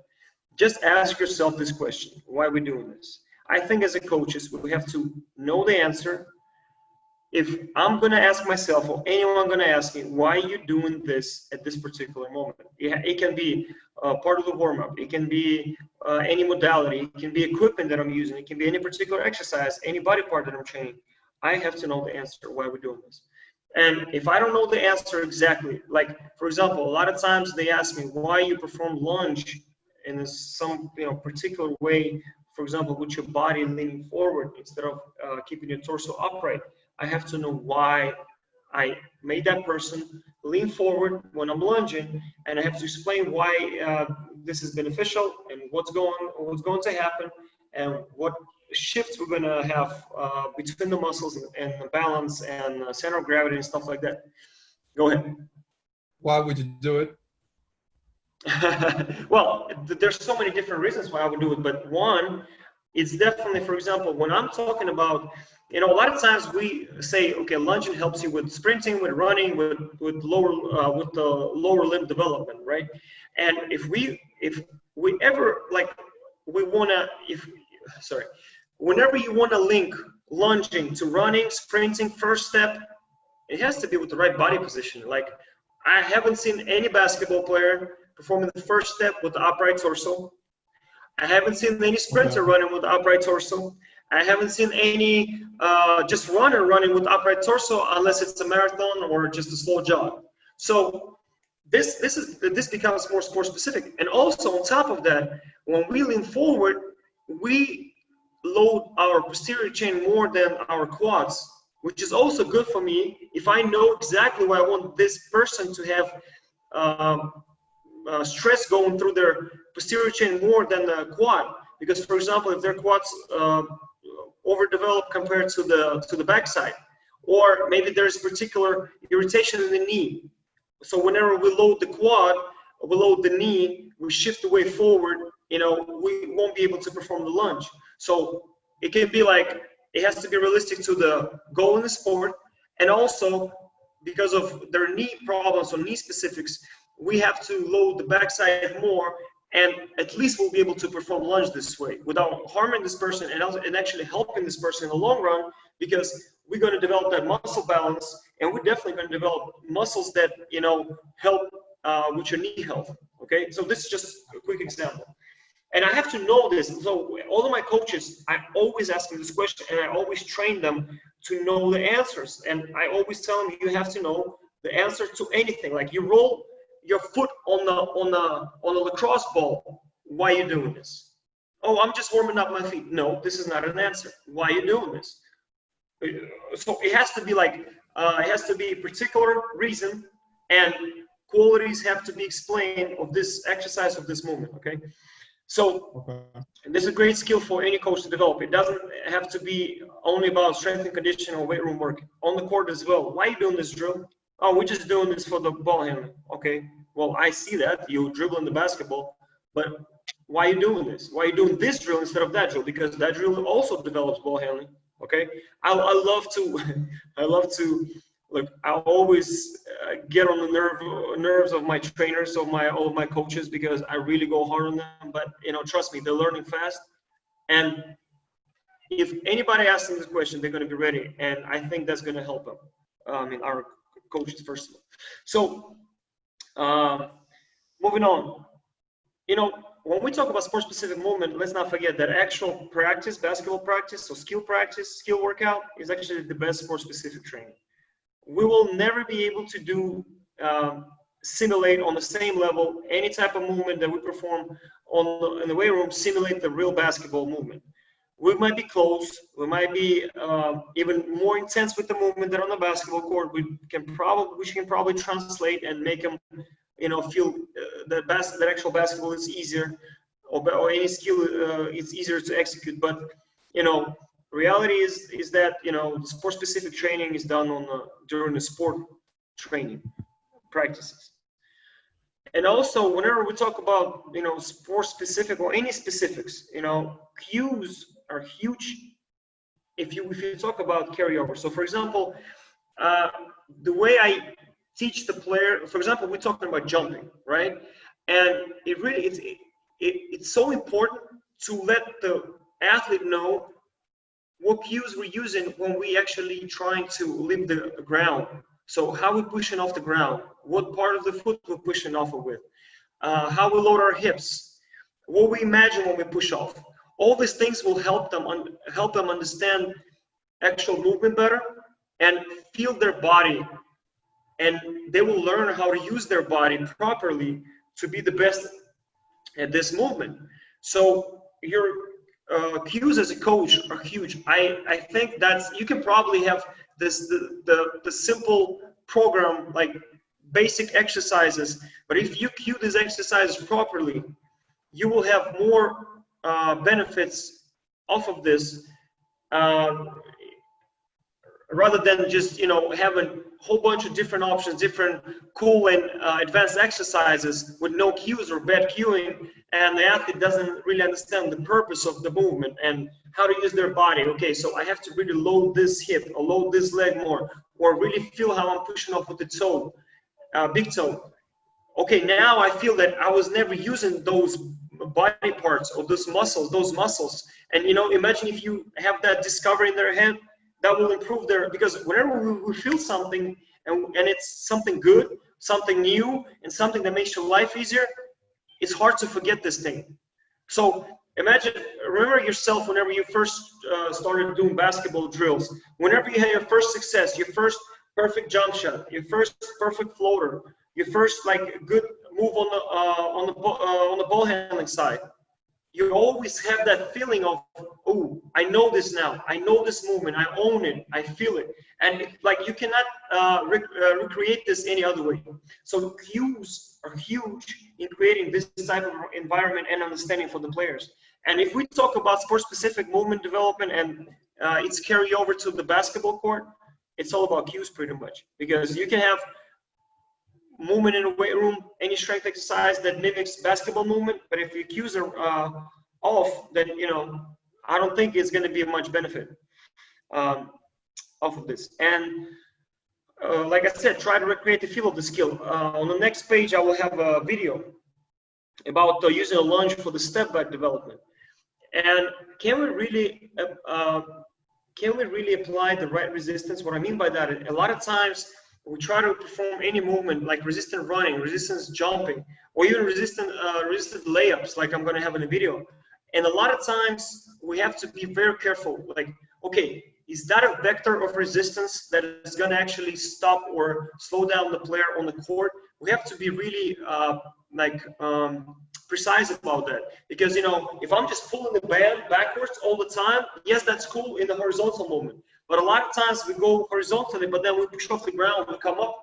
just ask yourself this question: why are we doing this? I think as a coaches, we have to know the answer. If I'm going to ask myself or anyone going to ask me, why are you doing this at this particular moment? It can be part of the warm-up. It can be any modality. It can be equipment that I'm using. It can be any particular exercise, any body part that I'm training. I have to know the answer why we're doing this. And if I don't know the answer exactly, like, for example, a lot of times they ask me why you perform lunge in some particular way, for example, with your body leaning forward instead of keeping your torso upright. I have to know why I made that person lean forward when I'm lunging, and I have to explain why this is beneficial and what's going to happen and what shifts we're going to have between the muscles and the balance and center of gravity and stuff like that. Go ahead. Why would you do it? Well, there's so many different reasons why I would do it, but one is definitely, for example, when I'm talking about, a lot of times we say, okay, lunging helps you with sprinting, with running, with the lower limb development, right? And if we ever whenever you want to link lunging to running, sprinting, first step, it has to be with the right body position. Like, I haven't seen any basketball player performing the first step with the upright torso. I haven't seen any sprinter running with the upright torso. I haven't seen any just runner running with upright torso unless it's a marathon or just a slow jog. So this becomes more sport specific. And also on top of that, when we lean forward, we load our posterior chain more than our quads, which is also good for me if I know exactly why I want this person to have stress going through their posterior chain more than the quad. Because, for example, if their quads overdeveloped compared to the backside, or maybe there's particular irritation in the knee. So whenever we load the quad, we load the knee, we shift the weight forward, we won't be able to perform the lunge. So it can be like, it has to be realistic to the goal in the sport, and also because of their knee problems or knee specifics, we have to load the backside more, and at least we'll be able to perform lunge this way without harming this person and actually helping this person in the long run, because we're going to develop that muscle balance, and we're definitely going to develop muscles that help with your knee health. Okay, so this is just a quick example. And I have to know this. So all of my coaches, I always ask them this question, and I always train them to know the answers. And I always tell them, you have to know the answer to anything. Like, you roll your foot on a lacrosse ball. Why are you doing this? Oh, I'm just warming up my feet. No, this is not an answer. Why are you doing this? So it has to be like, it has to be a particular reason, and qualities have to be explained of this exercise, of this movement. Okay. So this is a great skill for any coach to develop. It doesn't have to be only about strength and conditioning or weight room work. On the court as well. Why are you doing this drill? Oh, we're just doing this for the ball handling. Okay, well, I see that. You dribbling the basketball, but why are you doing this? Why are you doing this drill instead of that drill? Because that drill also develops ball handling. Okay, I love to, look, I always get on the nerves of my trainers, of all of my coaches, because I really go hard on them. But trust me, they're learning fast. And if anybody asks them this question, they're going to be ready, and I think that's going to help them. Our coaches, first of all. So, moving on. When we talk about sport-specific movement, let's not forget that actual practice, basketball practice, so skill practice, skill workout is actually the best sport-specific training. We will never be able to simulate on the same level any type of movement that we perform in the weight room, simulate the real basketball movement. We might be close, we might be even more intense with the movement than on the basketball court. We can probably translate and make them, feel that actual basketball is easier. or any skill, it's easier to execute. But you know, reality is that you know the sport specific training is done on during the sport training practices. And also, whenever we talk about you know sport specific or any specifics, you know, cues are huge. If you talk about carryover, so for example, uh, the way I teach the player, for example, we're talking about jumping, right? And it really it's so important to let the athlete know what cues we're using when we actually trying to leave the ground. So how we're pushing off the ground, what part of the foot we're pushing off of with, how we load our hips, what we imagine when we push off. All these things will help them understand actual movement better and feel their body, and they will learn how to use their body properly to be the best at this movement. So your cues as a coach are huge. I think that's, you can probably have this the simple program like basic exercises, but if you cue these exercises properly, you will have more benefits off of this, uh, rather than just you know having a whole bunch of different options, different cool and advanced exercises with no cues or bad cueing, and the athlete doesn't really understand the purpose of the movement and how to use their body. Okay, so I have to really load this hip or load this leg more, or really feel how I'm pushing off with the toe, big toe. Okay, now I feel that I was never using those body parts or those muscles. And you know, imagine if you have that discovery in their head, that will improve their, because whenever we feel something and it's something good, something new, and something that makes your life easier, it's hard to forget this thing. So imagine, remember yourself whenever you first started doing basketball drills, whenever you had your first success, your first perfect jump shot, your first perfect floater, your first like good move on the ball handling side, you always have that feeling of, oh, I know this now, I know this movement, I own it, I feel it, and like you cannot recreate this any other way. So cues are huge in creating this type of environment and understanding for the players. And if we talk about sport-specific movement development and its carryover to the basketball court, it's all about cues pretty much, because you can have movement in a weight room, any strength exercise that mimics basketball movement, but if your cues are off, then you know I don't think it's going to be much benefit off of this. And like I said, try to recreate the feel of the skill. On the next page, I will have a video about using a lunge for the step back development. And can we really apply the right resistance? What I mean by that, a lot of times we try to perform any movement like resistant running, resistance jumping, or even resistant layups, like I'm going to have in a video. And a lot of times we have to be very careful. Like, okay, is that a vector of resistance that is going to actually stop or slow down the player on the court? We have to be really precise about that, because you know, if I'm just pulling the band backwards all the time, yes, that's cool in the horizontal movement. But a lot of times we go horizontally, but then we push off the ground, we come up,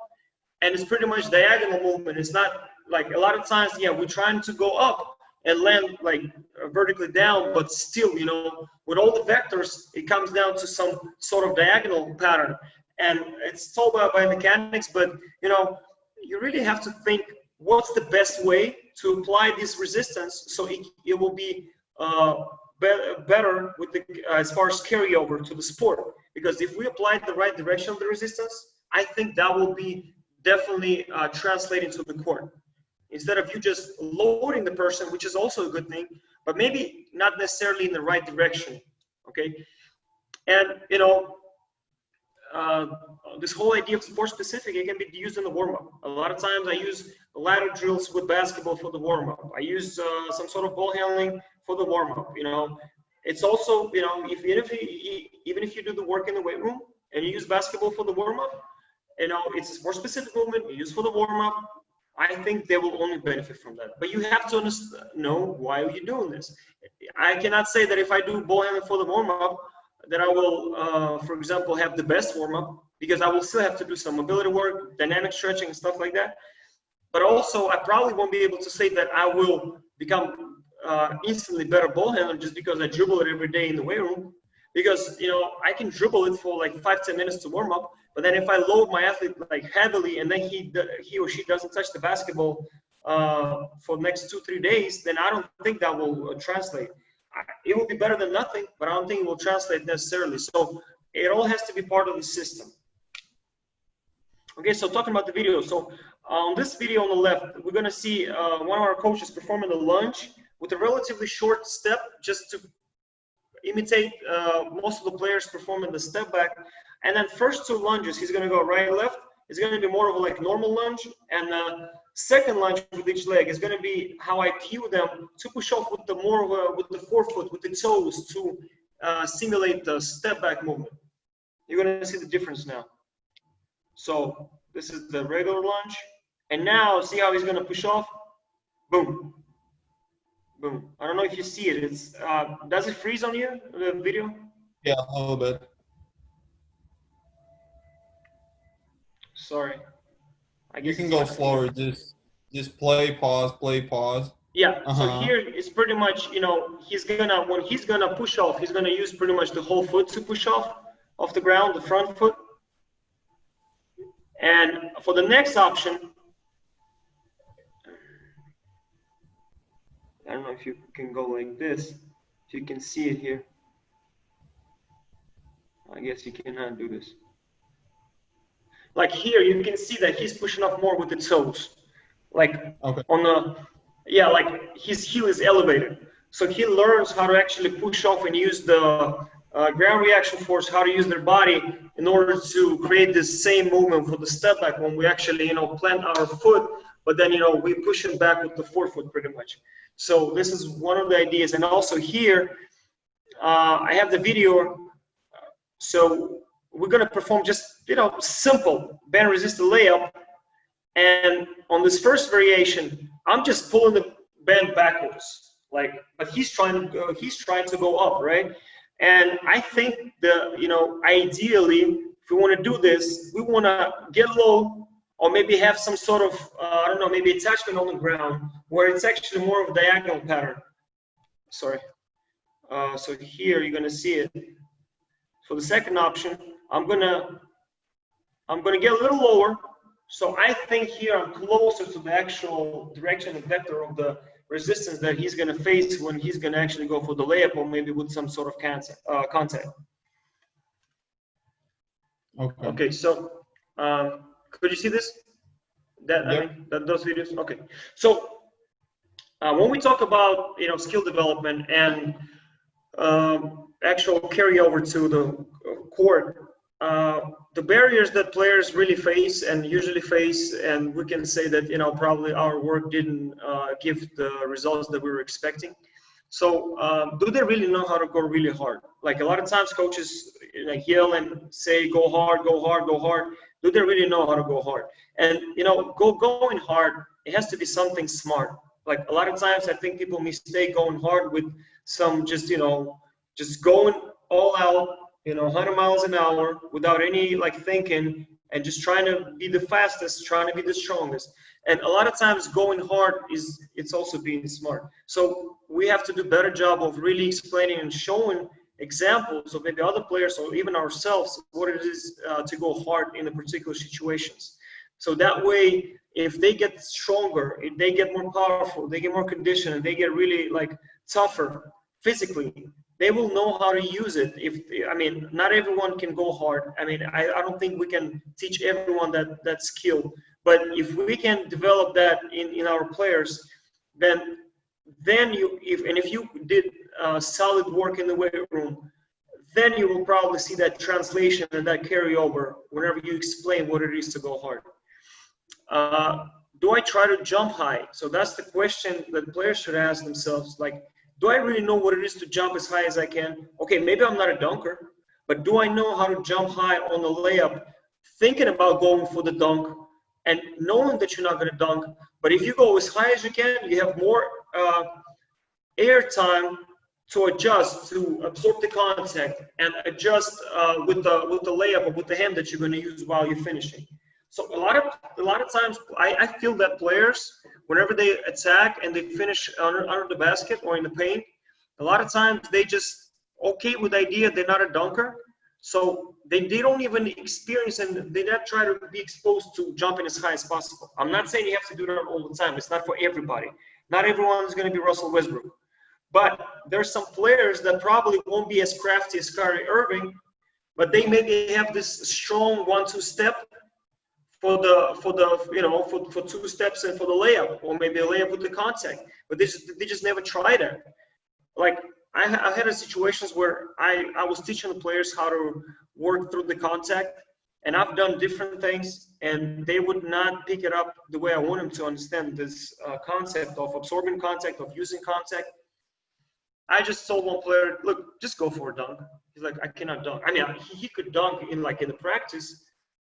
and it's pretty much diagonal movement. It's not like, a lot of times, yeah, we're trying to go up and land like vertically down, but still, you know, with all the vectors, it comes down to some sort of diagonal pattern. And it's all about biomechanics, but you know, you really have to think, what's the best way to apply this resistance so it will be better with the as far as carryover to the sport. Because if we apply the right direction of the resistance, I think that will be definitely translating to the court, instead of you just loading the person, which is also a good thing, but maybe not necessarily in the right direction. Okay, and you know, this whole idea of sport specific, it can be used in the warm-up. A lot of times I use ladder drills with basketball for the warm-up. I use some sort of ball handling for the warm-up. You know, it's also, you know, even if you do the work in the weight room and you use basketball for the warm-up, you know, it's a sport specific movement you use for the warm-up, I think they will only benefit from that. But you have to know why are you doing this. I cannot say that if I do ball handling for the warm-up, that I will, for example, have the best warm-up, because I will still have to do some mobility work, dynamic stretching, and stuff like that. But also, I probably won't be able to say that I will become instantly better ball handler just because I dribble it every day in the weight room. Because, you know, I can dribble it for like 5-10 minutes to warm up, but then if I load my athlete like heavily and then he or she doesn't touch the basketball for the next 2-3 days, then I don't think that will translate. It will be better than nothing, but I don't think it will translate necessarily. So it all has to be part of the system. Okay, so talking about the video. So on this video on the left, we're going to see one of our coaches performing the lunge with a relatively short step, just to imitate most of the players performing the step back. And then first 2 lunges, he's going to go right, left. It's going to be more of a like normal lunge. And second lunge with each leg is going to be how I cue them to push off with the more with the forefoot, with the toes, to simulate the step back movement. You're going to see the difference now. So this is the regular lunge. And now see how he's going to push off? Boom. Boom. I don't know if you see it. It's does it freeze on you, the video? Yeah, a little bit. Sorry. I guess You can go slower. Just play, pause, play, pause. Yeah. So here it's pretty much, you know, when he's gonna push off, he's gonna use pretty much the whole foot to push off the ground, the front foot. And for the next option, I don't know if you can go like this, if you can see it here. I guess you cannot do this. Like here, you can see that he's pushing off more with the toes. Like on the, yeah, like his heel is elevated. So he learns how to actually push off and use the ground reaction force, how to use their body in order to create this same movement for the step back when we actually, you know, plant our foot, but then, you know, we push it back with the forefoot pretty much. So this is one of the ideas. And also here, I have the video. So we're going to perform just, you know, simple band resisted layup. And on this first variation, I'm just pulling the band backwards, like, but he's trying to go up, right? And I think you know, ideally, if we want to do this, we want to get low, or maybe have some sort of, I don't know, maybe attachment on the ground where it's actually more of a diagonal pattern. Sorry. So here you're going to see it. For the second option, I'm gonna get a little lower. So I think here I'm closer to the actual direction and vector of the resistance that he's going to face when he's going to actually go for the layup, or maybe with some sort of contact. Okay, so could you see this? Yep. I mean, those videos? Okay. So when we talk about, you know, skill development and actual carryover to the court, the barriers that players really face and usually face, and we can say that, you know, probably our work didn't give the results that we were expecting. So do they really know how to go really hard? Like a lot of times coaches like yell and say, go hard, go hard, go hard. Do they really know how to go hard? And, you know, going hard, it has to be something smart. Like a lot of times I think people mistake going hard with some just, you know, just going all out, you know, 100 miles an hour without any like thinking, and just trying to be the fastest, trying to be the strongest. And a lot of times going hard it's also being smart. So we have to do a better job of really explaining and showing examples of maybe other players or even ourselves what it is to go hard in the particular situations. So that way, if they get stronger, if they get more powerful, they get more conditioned, and they get really like tougher physically, they will know how to use it. I mean, not everyone can go hard. I mean, I don't think we can teach everyone that skill. But if we can develop that in our players, then if you did solid work in the weight room, then you will probably see that translation and that carryover whenever you explain what it is to go hard. Do I try to jump high? So that's the question that players should ask themselves. Like, do I really know what it is to jump as high as I can? Okay, maybe I'm not a dunker, but do I know how to jump high on the layup, thinking about going for the dunk and knowing that you're not going to dunk? But if you go as high as you can, you have more air time to adjust, to absorb the contact and adjust with the layup or with the hand that you're going to use while you're finishing. So a lot of times I feel that players whenever they attack and they finish under the basket or in the paint, a lot of times they just okay with the idea they're not a dunker. So they don't even experience and they not try to be exposed to jumping as high as possible. I'm not saying you have to do that all the time. It's not for everybody. Not everyone is going to be Russell Westbrook. But there's some players that probably won't be as crafty as Kyrie Irving, but they maybe have this strong 1-2 step for two steps and for the layup, or maybe a layup with the contact. But they just never tried it. Like I had situations where I was teaching the players how to work through the contact, and I've done different things, and they would not pick it up the way I want them to understand this concept of absorbing contact, of using contact. I just told one player, look, just go for a dunk. He's like, I cannot dunk. I mean, he could dunk in the practice,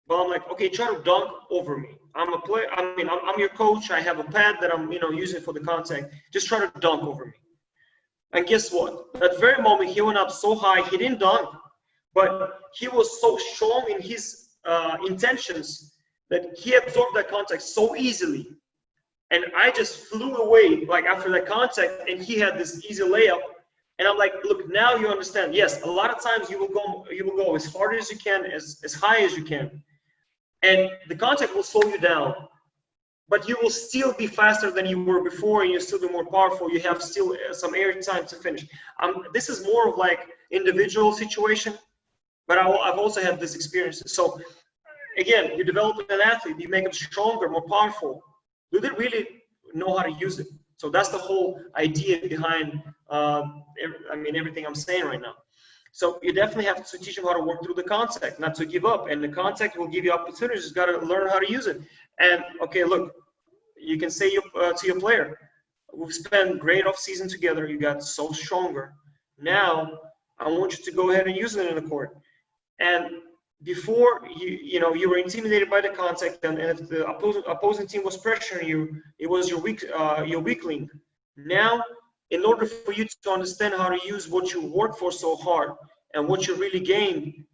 but I'm like, okay, try to dunk over me. I'm a player. I mean, I'm your coach. I have a pad that I'm, using for the contact. Just try to dunk over me. And guess what? That very moment, he went up so high, he didn't dunk, but he was so strong in his intentions that he absorbed that contact so easily. And I just flew away like after that contact, and he had this easy layup. And I'm like, look, now you understand. Yes, a lot of times you will go as hard as you can, as high as you can. And the contact will slow you down. But you will still be faster than you were before, and you'll still be more powerful. You have still some air time to finish. This is more of like individual situation, but I've also had this experience. So again, you develop an athlete, you make them stronger, more powerful. Do they really know how to use it? So that's the whole idea behind, everything I'm saying right now. So you definitely have to teach them how to work through the contact, not to give up. And the contact will give you opportunities. You got to learn how to use it. And okay, look, you can say to your player, we've spent great off season together. You got so stronger. Now I want you to go ahead and use it in the court. And before you were intimidated by the contact, and if the opposing team was pressuring you, it was your weak link. Now, in order for you to understand how to use what you worked for so hard and what you really gained,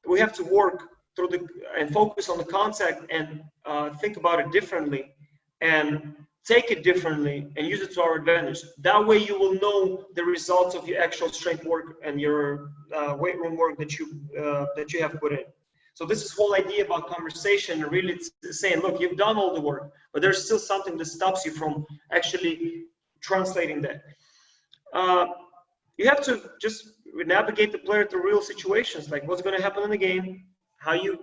we have to work through and focus on the contact and think about it differently and take it differently and use it to our advantage. That way you will know the results of your actual strength work and your weight room work that you have put in. So this is whole idea about conversation, really saying, look, you've done all the work, but there's still something that stops you from actually translating that. You have to just navigate the player through real situations, like what's going to happen in the game, how you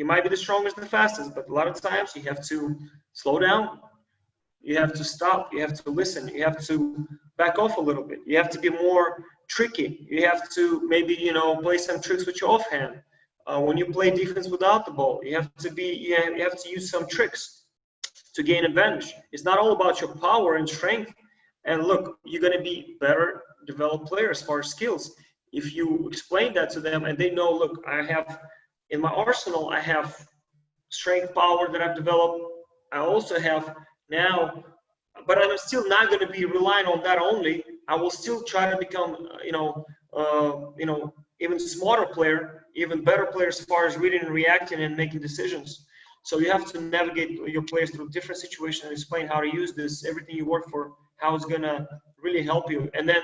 might be the strongest and the fastest, but a lot of times you have to slow down. You have to stop. You have to listen. You have to back off a little bit. You have to be more tricky. You have to maybe, play some tricks with your offhand. When you play defense without the ball, you have to use some tricks to gain advantage. It's not all about your power and strength. And look, you're going to be better developed player as far as skills. If you explain that to them and they know, look, I have in my arsenal, I have strength, power that I've developed. I also have now, but I'm still not going to be relying on that only. I will still try to become, even smarter player, even better player as far as reading and reacting and making decisions. So you have to navigate your players through different situations and explain how to use this, everything you work for, how it's going to really help you. And then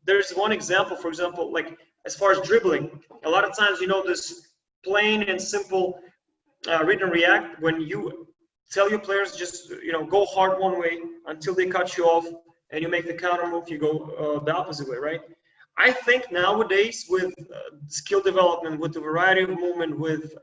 there's one example, for example, like as far as dribbling, a lot of times, this plain and simple read and react, when you tell your players just, go hard one way until they cut you off and you make the counter move, you go the opposite way, right? I think nowadays with skill development, with the variety of movement, with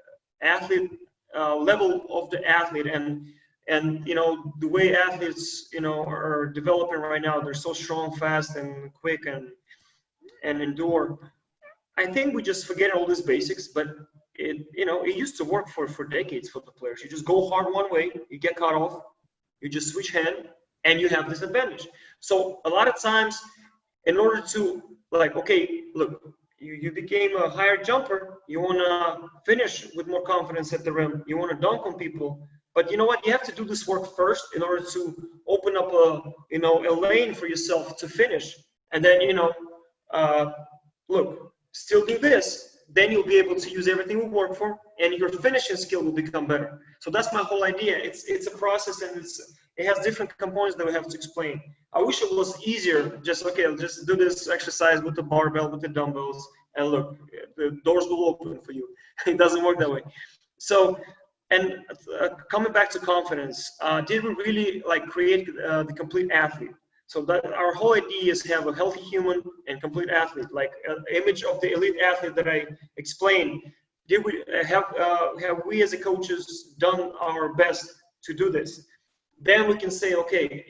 athlete level of the athlete and the way athletes, are developing right now, they're so strong, fast and quick and endure. I think we just forget all these basics, but it used to work for decades for the players. You just go hard one way, you get cut off, you just switch hand, and you have this advantage. So a lot of times, in order to okay, look, you became a higher jumper, you want to finish with more confidence at the rim, you want to dunk on people, but you know what? You have to do this work first in order to open up a lane for yourself to finish, and then look, still do this. then you'll be able to use everything we work for, and your finishing skill will become better. So that's my whole idea. It's a process, and it has different components that we have to explain. I wish it was easier. Just okay, I'll just do this exercise with the barbell, with the dumbbells, and look, the doors will open for you. It doesn't work that way. So, and coming back to confidence, did we really like create the complete athlete? So that our whole idea is have a healthy human and complete athlete, like an image of the elite athlete that I explained. Did we have we as a coaches done our best to do this? Then we can say, okay,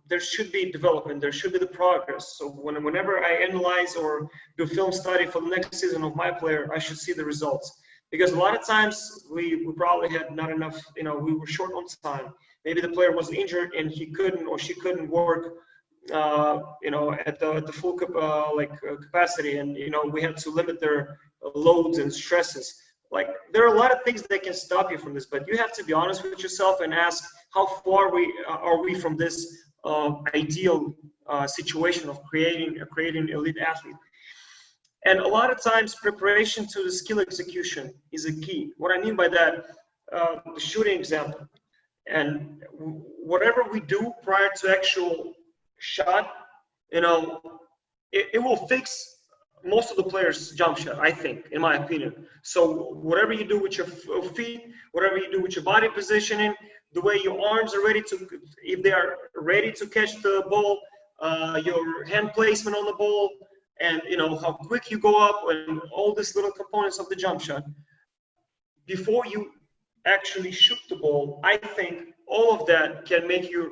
there should be development, there should be the progress. So whenever I analyze or do film study for the next season of my player, I should see the results. Because a lot of times we probably had not enough, we were short on time. Maybe the player was injured and he couldn't or she couldn't work, at the full capacity, and we had to limit their loads and stresses. Like there are a lot of things that can stop you from this, but you have to be honest with yourself and ask how far are we from this ideal situation of creating an elite athlete. And a lot of times preparation to the skill execution is a key. What I mean by that, the shooting example. And whatever we do prior to actual shot, it will fix most of the players' jump shot, I think, in my opinion. So whatever you do with your feet, whatever you do with your body positioning, the way your arms are ready to, if they are ready to catch the ball, your hand placement on the ball, and how quick you go up, and all these little components of the jump shot. Before you actually shoot the ball, I think all of that can make your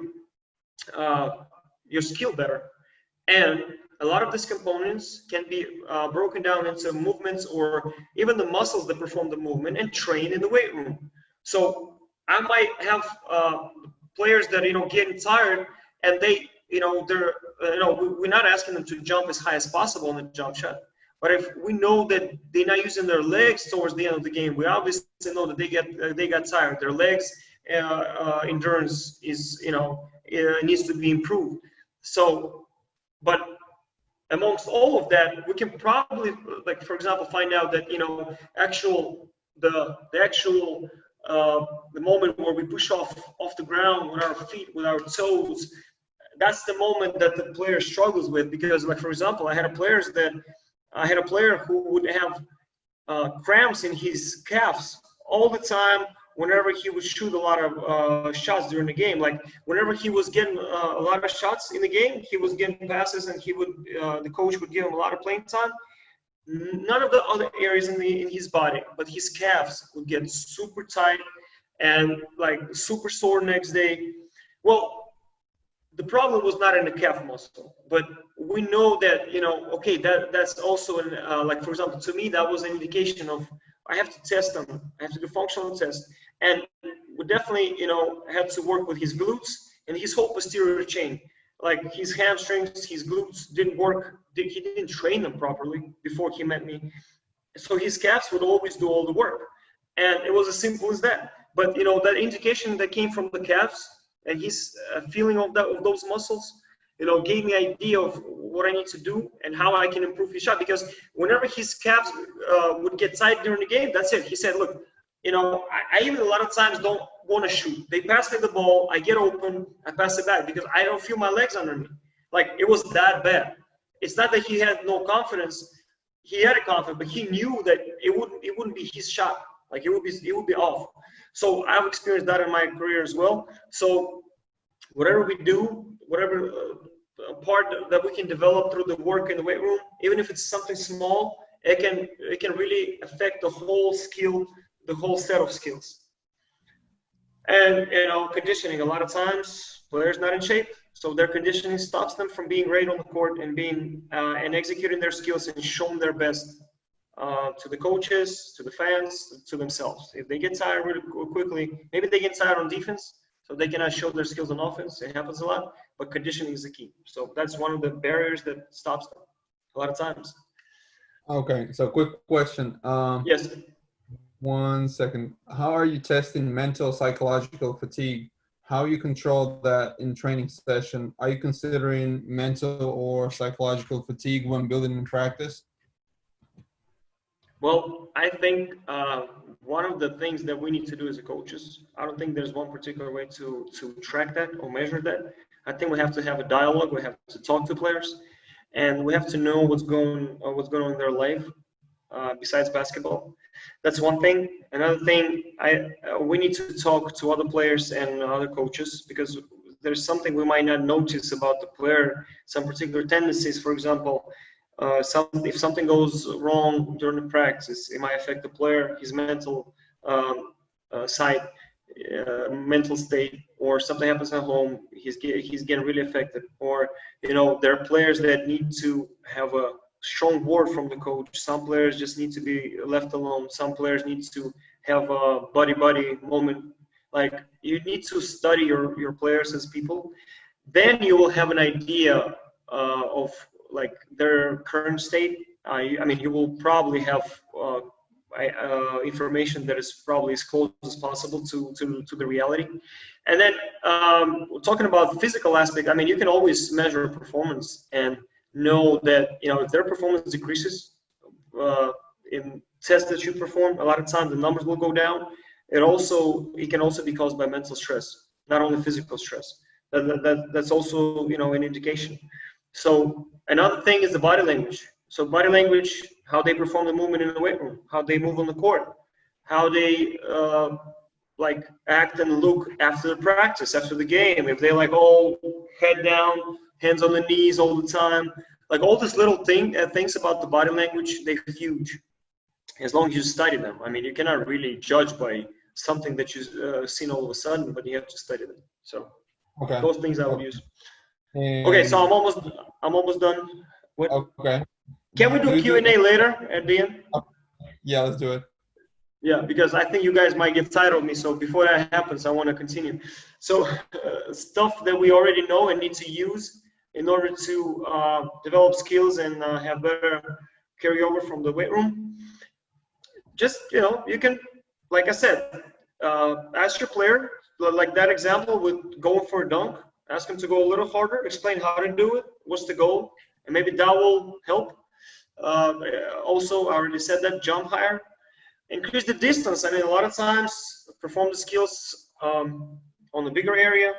skill better. And a lot of these components can be broken down into movements or even the muscles that perform the movement and train in the weight room. So I might have players that getting tired, and we're not asking them to jump as high as possible in the jump shot. But if we know that they're not using their legs towards the end of the game, we obviously know that they got tired. Their legs endurance is needs to be improved. So, but amongst all of that, we can probably, like for example, find out that the moment where we push off the ground with our feet, with our toes, that's the moment that the player struggles with. Because, like for example, I had a player who would have cramps in his calves all the time whenever he would shoot a lot of shots during the game. Like whenever he was getting a lot of shots in the game, he was getting passes, and the coach would give him a lot of playing time. None of the other areas in his body, but his calves would get super tight and like super sore next day. Well, the problem was not in the calf muscle, but we know that okay, that's also like for example, to me that was an indication of I have to test them. I have to do functional tests, and we definitely had to work with his glutes and his whole posterior chain. Like his hamstrings, his glutes didn't work. He didn't train them properly before he met me, so his calves would always do all the work, and it was as simple as that. But that indication that came from the calves and his feeling of those muscles, gave me an idea of what I need to do and how I can improve his shot. Because whenever his calves would get tight during the game, that's it. He said, look, I even a lot of times don't want to shoot. They pass me the ball, I get open, I pass it back because I don't feel my legs under me. Like it was that bad. It's not that he had no confidence. He had a confidence, but he knew that it wouldn't be his shot. Like it would be off. So I've experienced that in my career as well. So whatever we do, whatever part that we can develop through the work in the weight room, even if it's something small, it can really affect the whole skill, the whole set of skills. And conditioning, a lot of times players not in shape, so their conditioning stops them from being great on the court and being and executing their skills and showing their best to the coaches, to the fans, to themselves. If they get tired really quickly, maybe they get tired on defense, so they cannot show their skills on offense. It happens a lot, but conditioning is the key. So that's one of the barriers that stops them a lot of times. Okay, so quick question. Yes. 1 second. How are you testing mental, psychological fatigue? How you control that in training session? Are you considering mental or psychological fatigue when building in practice? Well, I think one of the things that we need to do as a coaches, I don't think there's one particular way to track that or measure that. I think we have to have a dialogue. We have to talk to players, and we have to know what's going on in their life besides basketball. That's one thing. Another thing, we need to talk to other players and other coaches because there's something we might not notice about the player, some particular tendencies. For example, if something goes wrong during the practice, it might affect the player, his side, mental state, or something happens at home, he's getting really affected. Or there are players that need to have a strong word from the coach. Some players just need to be left alone. Some players need to have a buddy moment. Like, you need to study your players as people. Then you will have an idea of like their current state. I mean, you will probably have information that is probably as close as possible to the reality. And then talking about the physical aspect, I mean, you can always measure performance and know that if their performance decreases in tests that you perform, a lot of times the numbers will go down. It can also be caused by mental stress, not only physical stress. That's also an indication. So another thing is the body language. So body language, how they perform the movement in the weight room, how they move on the court, how they like act and look after the practice, after the game. If they like all head down, hands on the knees all the time, like all these little things about the body language, they're huge. As long as you study them. I mean, you cannot really judge by something that you've seen all of a sudden, but you have to study them. So those things I would use. Okay, so I'm almost done. Okay. Can we do Q&A later at the end? Yeah, let's do it. Yeah, because I think you guys might get tired of me. So before that happens, I want to continue. So stuff that we already know and need to use in order to develop skills and have better carryover from the weight room. Just, you can, like I said, ask your player, like that example with going for a dunk. Ask him to go a little harder, explain how to do it, what's the goal, and maybe that will help. Also, I already said that, jump higher. Increase the distance. I mean, a lot of times, perform the skills on the bigger area,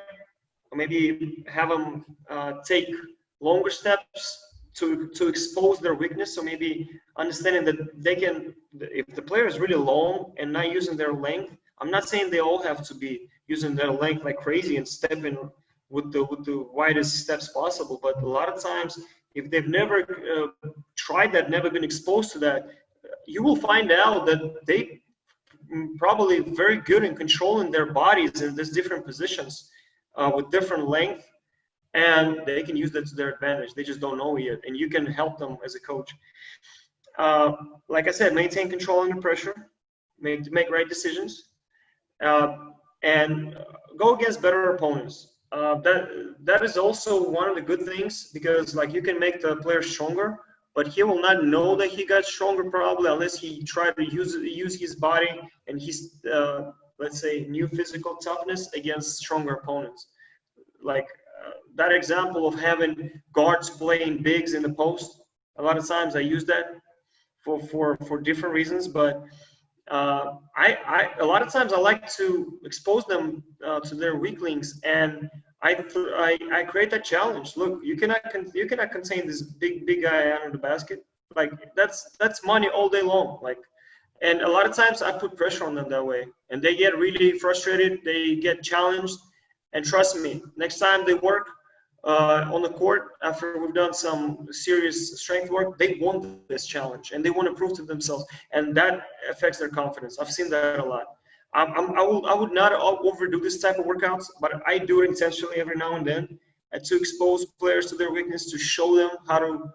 or maybe have them take longer steps to expose their weakness. So maybe understanding that they can, if the player is really long and not using their length, I'm not saying they all have to be using their length like crazy and stepping with the widest steps possible. But a lot of times, if they've never tried that, never been exposed to that, you will find out that they probably very good in controlling their bodies in these different positions with different length, and they can use that to their advantage. They just don't know it yet, and you can help them as a coach. Like I said, maintain control under pressure, make right decisions, and go against better opponents. That is also one of the good things, because like you can make the player stronger, but he will not know that he got stronger probably unless he tried to use his body and his let's say new physical toughness against stronger opponents. Like that example of having guards playing bigs in the post. A lot of times I use that for different reasons, but a lot of times I like to expose them to their weaklings, and I create that challenge. Look, you cannot contain this big guy under the basket. Like that's money all day long. Like, and a lot of times I put pressure on them that way, and they get really frustrated. They get challenged, and trust me, next time they work on the court after we've done some serious strength work, they want this challenge and they want to prove to themselves, and that affects their confidence. I've seen that a lot. I would not overdo this type of workouts, but I do it intentionally every now and then to expose players to their weakness, to show them how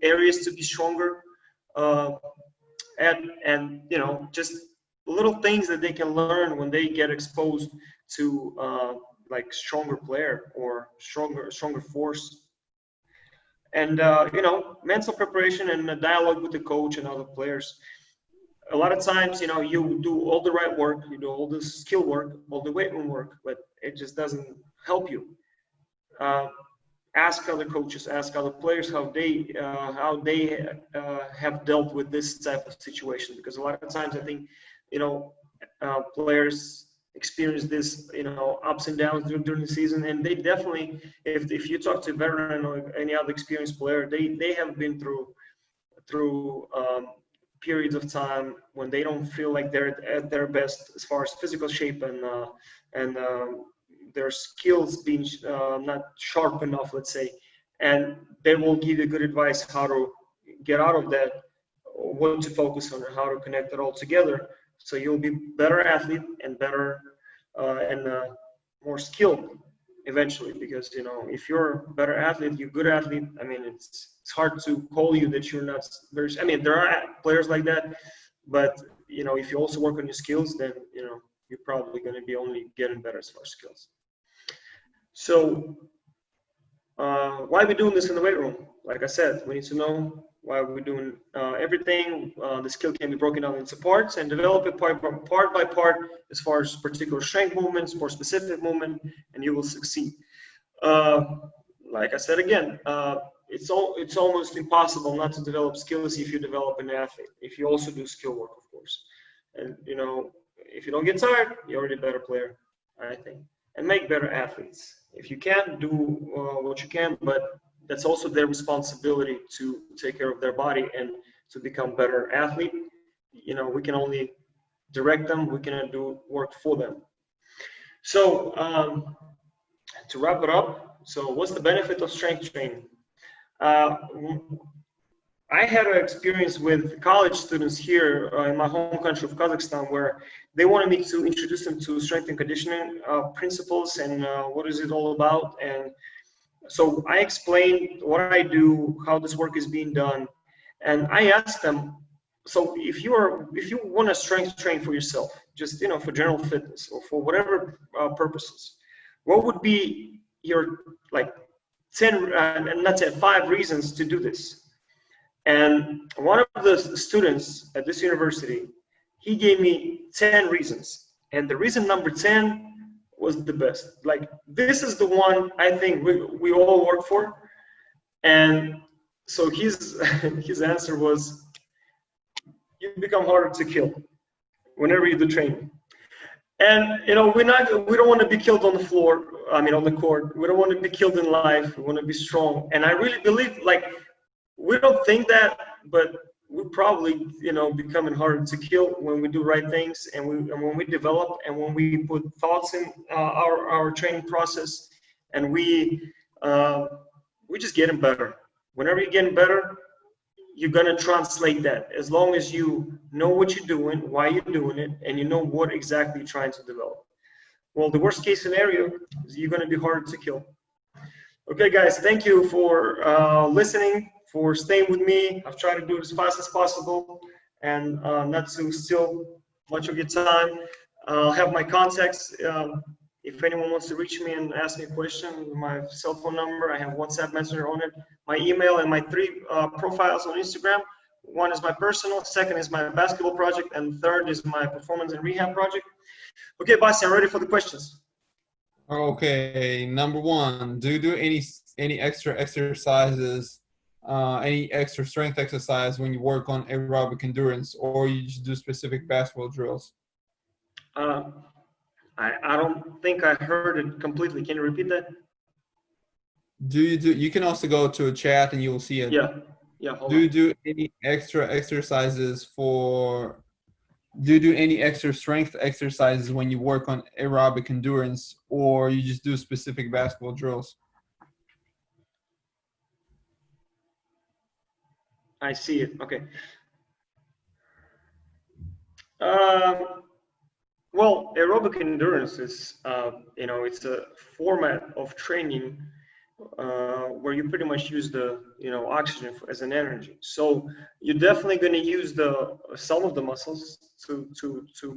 areas to be stronger, and just little things that they can learn when they get exposed to like stronger player or stronger force. And mental preparation and a dialogue with the coach and other players. A lot of times, you do all the right work, you do all the skill work, all the weight room work, but it just doesn't help you. ask other coaches, ask other players how they have dealt with this type of situation, because a lot of times I think, you know, players experience this, you know, ups and downs during the season, and they definitely, if you talk to a veteran or any other experienced player, they have been through periods of time when they don't feel like they're at their best as far as physical shape and their skills being not sharp enough, let's say, and they will give you good advice how to get out of that, what to focus on, or how to connect it all together, so you'll be better athlete and better and more skilled eventually. Because, you know, if you're a better athlete, you're a good athlete, I mean, it's hard to call you that you're not very, I mean, there are players like that, but, you know, if you also work on your skills, then, you know, you're probably going to be only getting better as far as skills. So why are we doing this in the weight room? Like I said, we need to know why we're doing everything. The skill can be broken down into parts and develop it part by part as far as particular strength movements, more specific movement, and you will succeed. Like I said again, it's almost impossible not to develop skills if you develop an athlete, if you also do skill work, of course. And, you know, if you don't get tired, you're already a better player, I think. And make better athletes. If you can, do what you can, but that's also their responsibility to take care of their body and to become better athlete. You know, we can only direct them, we cannot do work for them. So to wrap it up, so what's the benefit of strength training? I had an experience with college students here in my home country of Kazakhstan, where they wanted me to introduce them to strength and conditioning principles and what is it all about. And so I explained what I do, how this work is being done, and I asked them, so if you want to strength train for yourself, just, you know, for general fitness or for whatever purposes, what would be your like 10 and not 10, 5 reasons to do this? And one of the students at this university, he gave me 10 reasons. And the reason number 10 was the best. Like, this is the one I think we all work for. And so his answer was, you become harder to kill whenever you do training. And, you know, we don't want to be killed on the floor, I mean, on the court. We don't want to be killed in life. We want to be strong. And I really believe, like, we don't think that, but we're probably, you know, becoming harder to kill when we do right things, and when we develop, and when we put thoughts in our training process, and we just getting better. Whenever you're getting better, you're gonna translate that. As long as you know what you're doing, why you're doing it, and you know what exactly you're trying to develop. Well, the worst case scenario is you're gonna be harder to kill. Okay, guys, thank you for listening, for staying with me. I've tried to do it as fast as possible and not to steal much of your time. I'll have my contacts. If anyone wants to reach me and ask me a question, my cell phone number, I have WhatsApp Messenger on it, my email, and my 3 profiles on Instagram. One is my personal, second is my basketball project, and third is my performance and rehab project. Okay, Basi, I'm ready for the questions. Okay, number 1, do you do any extra exercises, any extra strength exercise when you work on aerobic endurance, or you just do specific basketball drills? I don't think I heard it completely. Can you repeat that? You can also go to a chat and you will see it. Yeah. Do you do any extra exercises do you do any extra strength exercises when you work on aerobic endurance, or you just do specific basketball drills? I see it. Okay. Well, aerobic endurance is, you know, it's a format of training where you pretty much use the, you know, oxygen as an energy. So you're definitely going to use some of the muscles to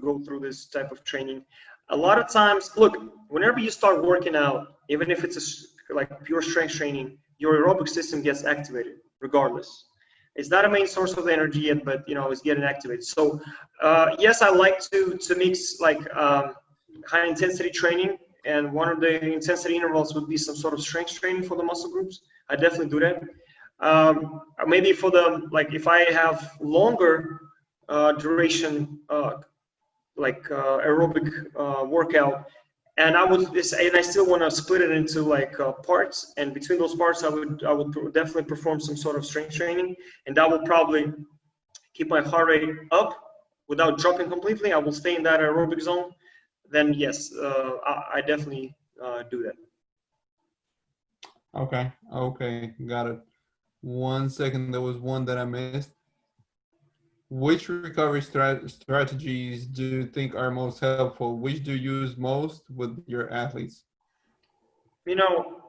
go through this type of training. A lot of times, look, whenever you start working out, even if it's like pure strength training, your aerobic system gets activated regardless. It's not a main source of energy yet, but, you know, it's getting activated. So yes, I like to mix like high intensity training and one of the intensity intervals would be some sort of strength training for the muscle groups, I definitely do that. Maybe for the, like if I have longer duration aerobic workout, and I still want to split it into like parts, and between those parts I would definitely perform some sort of strength training, and that will probably keep my heart rate up without dropping completely. I will stay in that aerobic zone. Then yes, I definitely do that. Okay, got it. 1 second, there was one that I missed. Which recovery strategies do you think are most helpful? Which do you use most with your athletes?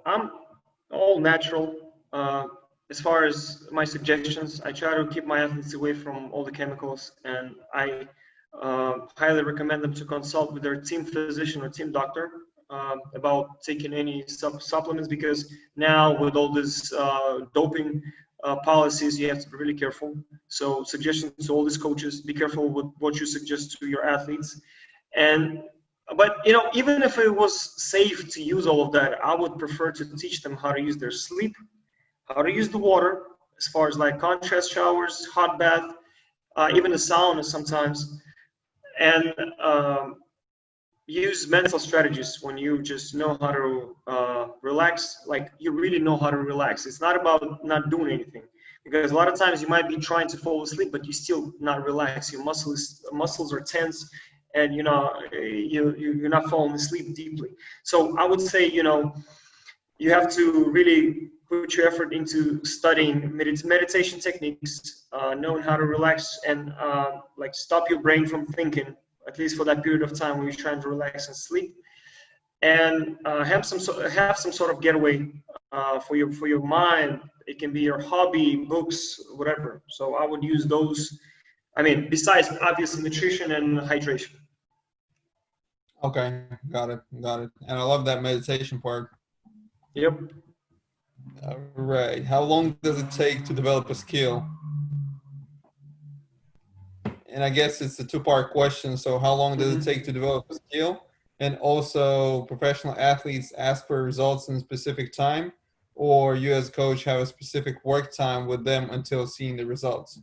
I'm all natural. As far as my suggestions, I try to keep my athletes away from all the chemicals, and I highly recommend them to consult with their team physician or team doctor about taking any supplements, because now with all this doping policies, you have to be really careful. So suggestions to all these coaches: be careful with what you suggest to your athletes. But even if it was safe to use all of that, I would prefer to teach them how to use their sleep, how to use the water, as far as like contrast showers, hot bath, even the sauna sometimes, and use mental strategies when you just know how to relax. Like you really know how to relax. It's not about not doing anything, because a lot of times you might be trying to fall asleep, but you still not relax. Your muscles are tense, and you're not falling asleep deeply. So I would say you have to really put your effort into studying meditation techniques, knowing how to relax and like stop your brain from thinking, at least for that period of time when you're trying to relax and sleep, and have some sort of getaway for your mind. It can be your hobby, books, whatever. So I would use those. I mean, besides obviously nutrition and hydration. Okay, got it. And I love that meditation part. Yep. All right. How long does it take to develop a skill? And I guess it's a two-part question. So how long does it take to develop a skill? And also, professional athletes ask for results in a specific time, or you as a coach have a specific work time with them until seeing the results?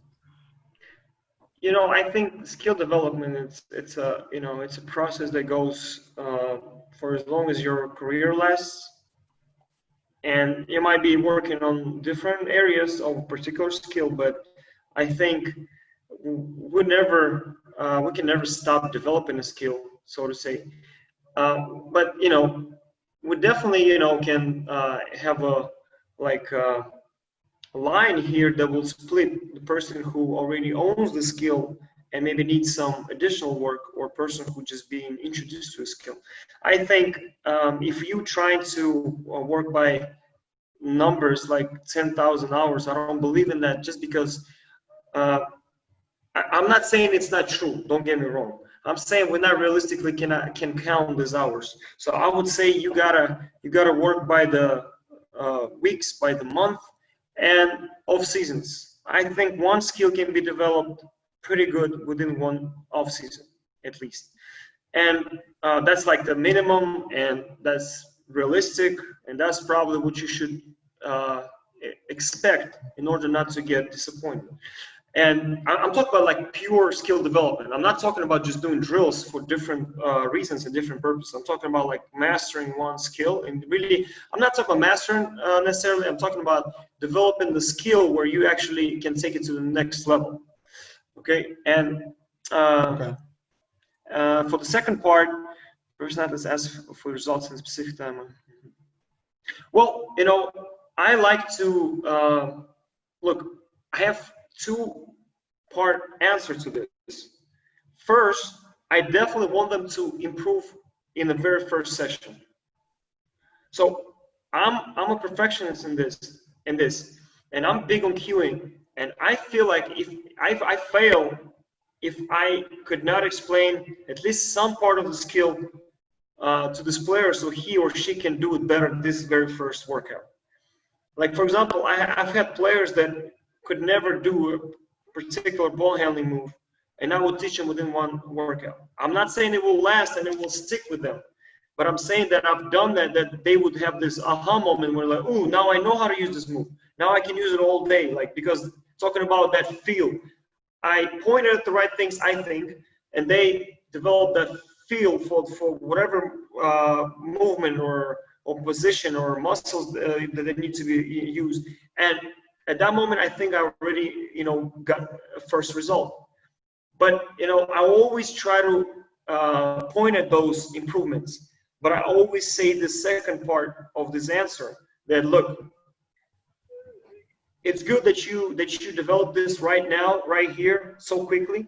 I think skill development, it's a process that goes for as long as your career lasts, and you might be working on different areas of a particular skill, but I think we can never stop developing a skill, so to say. But we definitely can have a line here that will split the person who already owns the skill and maybe needs some additional work, or person who just being introduced to a skill. I think if you try to work by numbers like 10,000 hours, I don't believe in that, just because I'm not saying it's not true, don't get me wrong. I'm saying we're not realistically can count these hours. So I would say you gotta work by the weeks, by the month, and off seasons. I think one skill can be developed pretty good within one off season, at least. And that's like the minimum, and that's realistic, and that's probably what you should expect in order not to get disappointed. And I'm talking about like pure skill development. I'm not talking about just doing drills for different reasons and different purposes. I'm talking about like mastering one skill. And really, I'm not talking about mastering necessarily. I'm talking about developing the skill where you actually can take it to the next level. Okay. And for the second part, person athletes ask for results in a specific time. Well, I like to look. I have two-part answer to this. First, I definitely want them to improve in the very first session. So I'm a perfectionist in this, and I'm big on cueing. And I feel like if I fail, if I could not explain at least some part of the skill to this player, so he or she can do it better this very first workout. Like, for example, I've had players that could never do a particular ball handling move, and I will teach them within one workout. I'm not saying it will last and it will stick with them, But I'm saying that I've done that they would have this aha moment where like, oh, now I know how to use this move. Now I can use it all day. Like, because talking about that feel, I pointed at the right things, I think, and they developed that feel for whatever movement or position or muscles that they need to be used. And at that moment, I think I already, got a first result. But, I always try to point at those improvements. But I always say the second part of this answer, that look, it's good that you develop this right now, right here, so quickly.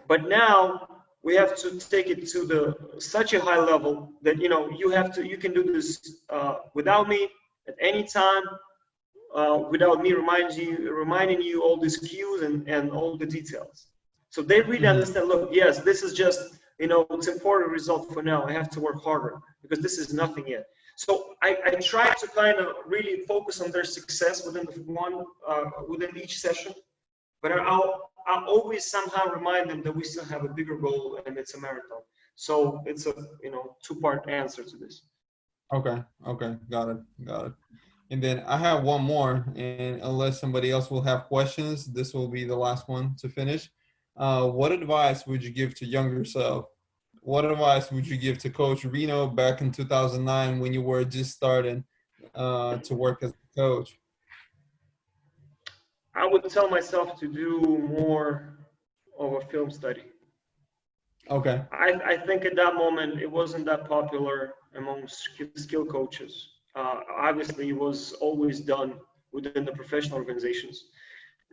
But now we have to take it to such a high level that you can do this without me at any time, without me reminding you all these cues and all the details. So they really understand. Look, yes, this is just it's a important result for now. I have to work harder because this is nothing yet. So I try to kind of really focus on their success within within each session, but I'll always somehow remind them that we still have a bigger goal and it's a marathon. So it's a two-part answer to this. Okay, got it. And then I have one more, and unless somebody else will have questions, this will be the last one to finish. What advice would you give to younger self? What advice would you give to Coach Reno back in 2009 when you were just starting to work as a coach? I would tell myself to do more of a film study. Okay. I think at that moment it wasn't that popular among skill coaches. Obviously, it was always done within the professional organizations.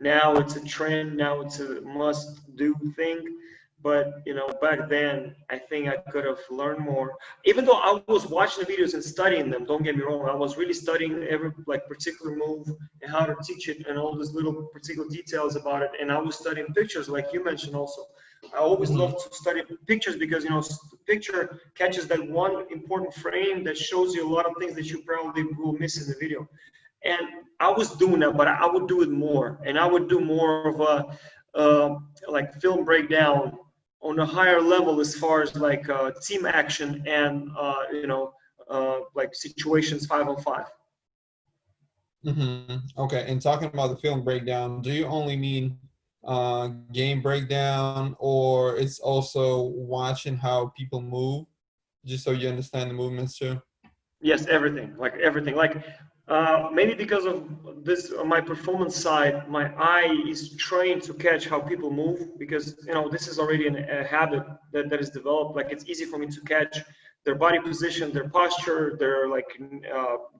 Now it's a trend. Now it's a must-do thing. But back then, I think I could have learned more. Even though I was watching the videos and studying them, don't get me wrong, I was really studying every particular move and how to teach it and all these little particular details about it. And I was studying pictures, like you mentioned also. I always love to study pictures because the picture catches that one important frame that shows you a lot of things that you probably will miss in the video. And I was doing that, but I would do it more, and I would do more of a film breakdown on a higher level as far as team action and situations 5-on-5. Okay, and talking about the film breakdown, do you only mean game breakdown, or it's also watching how people move, just so you understand the movements too? Yes, everything. Maybe because of this, my performance side, my eye is trained to catch how people move because, this is already a habit that is developed. Like, it's easy for me to catch their body position, their posture, their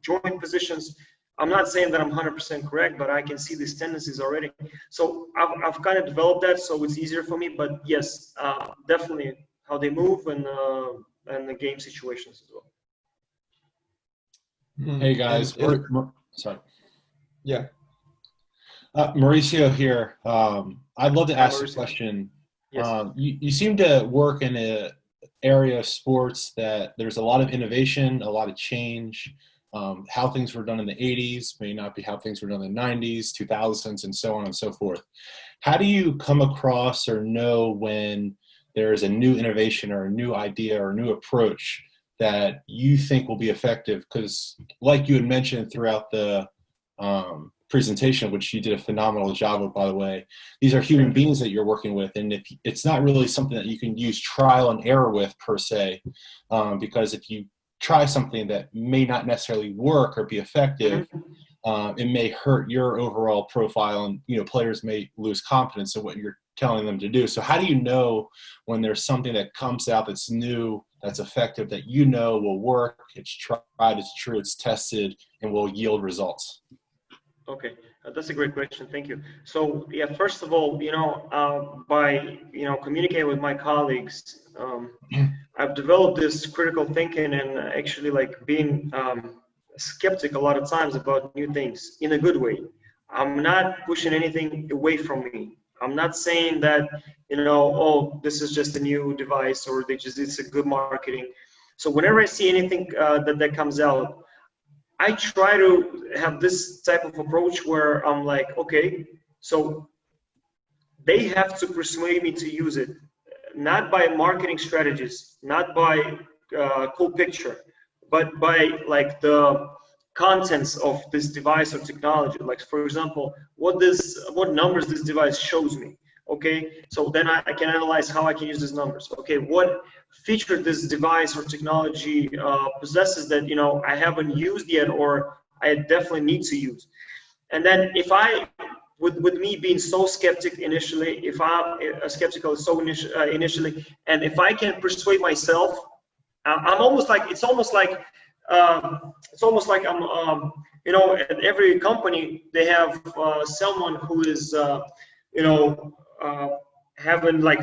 joint positions. I'm not saying that I'm 100% correct, but I can see these tendencies already. So I've kind of developed that, so it's easier for me. But yes, definitely how they move and the game situations as well. Hey guys, sorry. Yeah. Mauricio here. I'd love to ask a question. Yes. You seem to work in an area of sports that there's a lot of innovation, a lot of change. How things were done in the 80s may not be how things were done in the 90s, 2000s, and so on and so forth. How do you come across or know when there is a new innovation or a new idea or a new approach that you think will be effective? Because like you had mentioned throughout the presentation, which you did a phenomenal job of, by the way, these are human beings that you're working with. And if it's not really something that you can use trial and error with per se, because if you try something that may not necessarily work or be effective, it may hurt your overall profile, and players may lose confidence in what you're telling them to do. So how do you know when there's something that comes out that's new, that's effective, that will work, it's tried, it's true, it's tested, and will yield results? Okay, that's a great question. Thank you. So yeah, first of all, by communicating with my colleagues, I've developed this critical thinking and actually being skeptic a lot of times about new things in a good way. I'm not pushing anything away from me. I'm not saying that, oh, this is just a new device or it's a good marketing. So whenever I see anything that comes out, I try to have this type of approach where I'm like, okay, so they have to persuade me to use it, not by marketing strategies, not by cool picture, but by like the contents of this device or technology. Like for example, what numbers this device shows me. Okay, so then I can analyze how I can use these numbers. Okay, what feature this device or technology possesses that I haven't used yet, or I definitely need to use. And then if I, with me being so skeptic initially, if I'm skeptical initially, and if I can persuade myself, I'm almost like it's almost like I'm at every company they have someone who is having like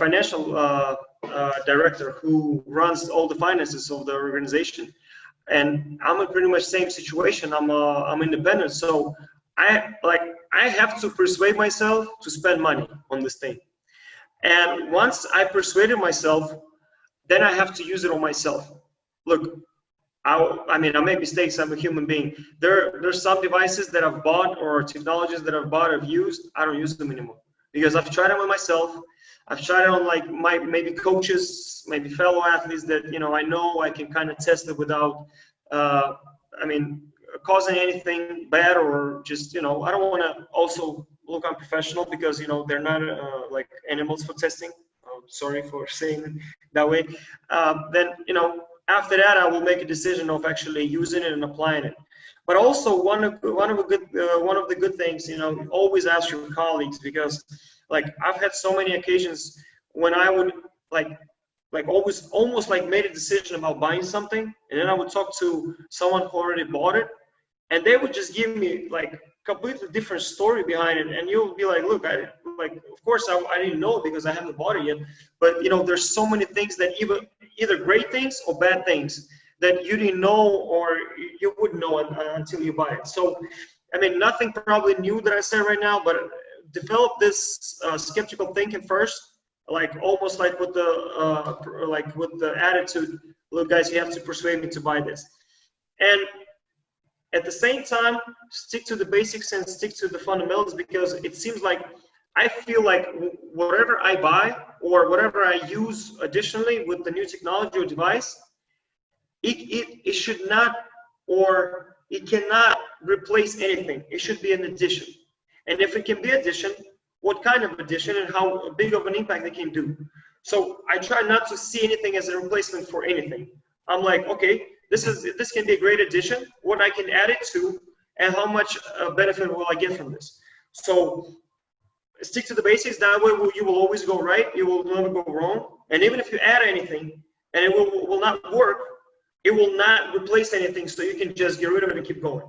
financial director who runs all the finances of the organization, and I'm in pretty much same situation. I'm independent, so I have to persuade myself to spend money on this thing. And once I persuaded myself, then I have to use it on myself. Look, I make mistakes. I'm a human being. There's some devices that I've bought or technologies that I've bought, I've used. I don't use them anymore because I've tried it on myself. I've tried it on like maybe coaches, maybe fellow athletes that I know I can kind of test it without, causing anything bad, or just I don't want to also look unprofessional because they're not like animals for testing. Sorry for saying it that way. Then after that I will make a decision of actually using it and applying it. But also one of the good things, always ask your colleagues, because like I've had so many occasions when I would always almost like made a decision about buying something, and then I would talk to someone who already bought it, and they would just give me like completely different story behind it, and you'll be like, look, of course I didn't know because I haven't bought it yet, but there's so many things that either great things or bad things that you didn't know or you wouldn't know until you buy it. So nothing probably new that I say right now, but develop this skeptical thinking first, like almost like with the attitude, look guys, you have to persuade me to buy this. And at the same time, stick to the basics and stick to the fundamentals, because it seems like I feel like whatever I buy or whatever I use additionally with the new technology or device, it should not, or it cannot replace anything. It should be an addition. And if it can be addition, what kind of addition and how big of an impact it can do. So I try not to see anything as a replacement for anything. I'm like, okay, this can be a great addition, what I can add it to, and how much benefit will I get from this. So stick to the basics. That way you will always go right. You will never go wrong. And even if you add anything and it will not work, it will not replace anything. So you can just get rid of it and keep going.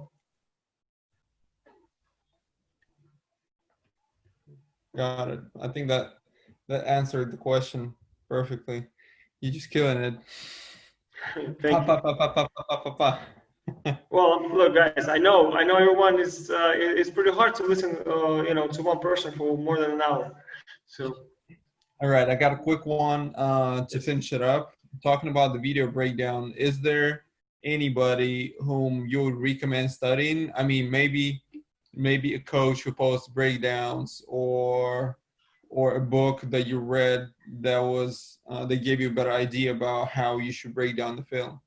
Got it. I think that answered the question perfectly. You're just killing it. Thank you. Well, look, guys, I know everyone is it's pretty hard to listen, to one person for more than an hour. So, all right, I got a quick one to finish it up. Talking about the video breakdown, is there anybody whom you would recommend studying? I mean, maybe a coach who posts breakdowns, or a book that you read that was they gave you a better idea about how you should break down the film?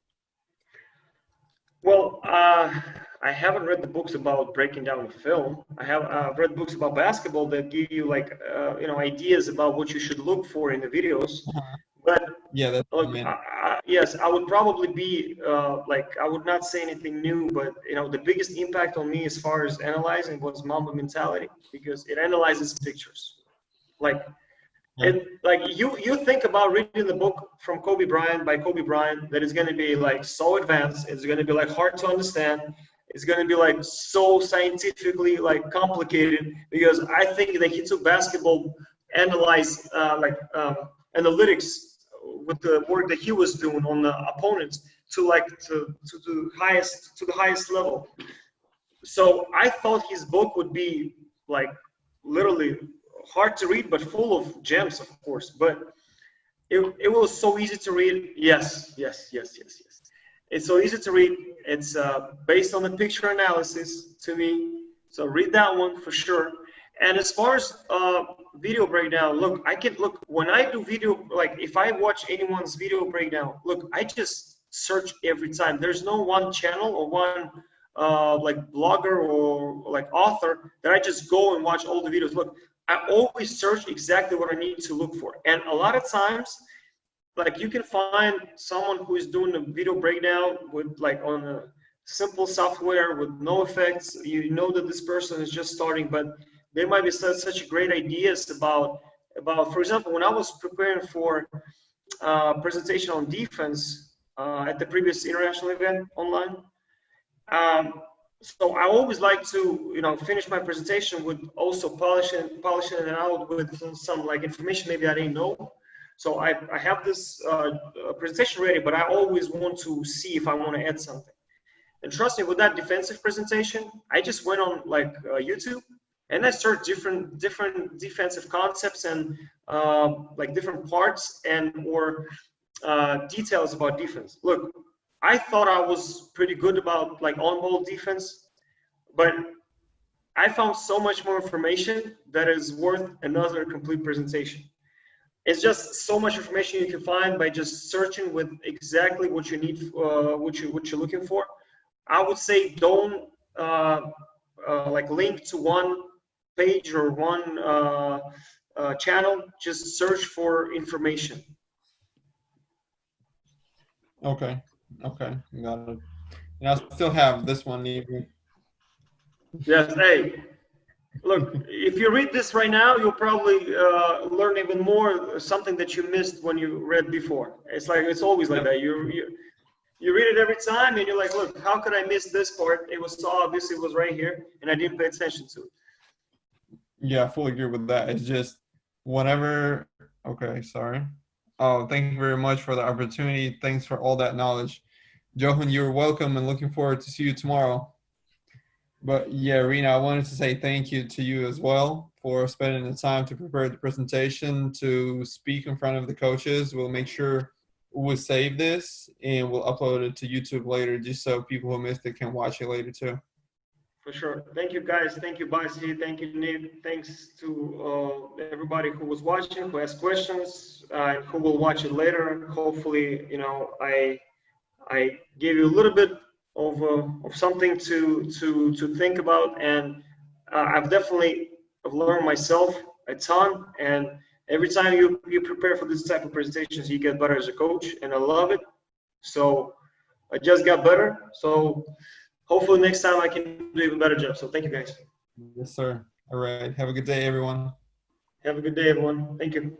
Well, I haven't read the books about breaking down the film. I have read books about basketball that give you like ideas about what you should look for in the videos. But yeah, that's look, yes, I would probably be I would not say anything new, but the biggest impact on me as far as analyzing was Mamba mentality, because it analyzes pictures. You think about reading the book from Kobe Bryant by Kobe Bryant, that is going to be like so advanced, it's going to be like hard to understand, it's going to be like so scientifically like complicated, because I think that he took basketball, analyzed analytics with the work that he was doing on the opponents to the highest level. So I thought his book would be like literally hard to read, but full of gems, of course. But it was so easy to read. Yes. It's so easy to read. It's based on the picture analysis to me. So read that one for sure. And as far as video breakdown, look, I can look when I do video, like if I watch anyone's video breakdown, look, I just search every time. There's no one channel or one like blogger or like author that I just go and watch all the videos. Look, I always search exactly what I need to look for. And a lot of times, like you can find someone who is doing a video breakdown with like on a simple software with no effects. You know that this person is just starting, but there might be such great ideas about, for example, when I was preparing for presentation on defense at the previous international event online. So I always like to, finish my presentation with also polishing it out with some like information maybe I didn't know. So I have this presentation ready, but I always want to see if I want to add something. And trust me, with that defensive presentation, I just went on like YouTube and I searched different defensive concepts and like different parts and or details about defense. Look, I thought I was pretty good about like on-ball defense, but I found so much more information that is worth another complete presentation. It's just so much information you can find by just searching with exactly what you need, what you're looking for. I would say don't like link to one page or one channel. Just search for information. Okay, got it. And I still have this one even. Yes, hey, look, if you read this right now, you'll probably learn even more something that you missed when you read before. It's always like that. You read it every time and you're like, look, how could I miss this part? It was so obvious, it was right here, and I didn't pay attention to it. Yeah, I fully agree with that. It's just whenever, okay, sorry. Oh, thank you very much for the opportunity. Thanks for all that knowledge. Johan, you're welcome and looking forward to see you tomorrow. But yeah, Rina, I wanted to say thank you to you as well for spending the time to prepare the presentation, to speak in front of the coaches. We'll make sure we'll save this and we'll upload it to YouTube later just so people who missed it can watch it later too. For sure. Thank you, guys. Thank you, Basi. Thank you, Nate. Thanks to everybody who was watching, who asked questions, who will watch it later. Hopefully, I gave you a little bit of something to think about, and I've definitely learned myself a ton. And every time you prepare for this type of presentations, you get better as a coach, and I love it. So I just got better. So hopefully next time I can do even better job. So thank you, guys. Yes, sir. All right. Have a good day, everyone. Have a good day, everyone. Thank you.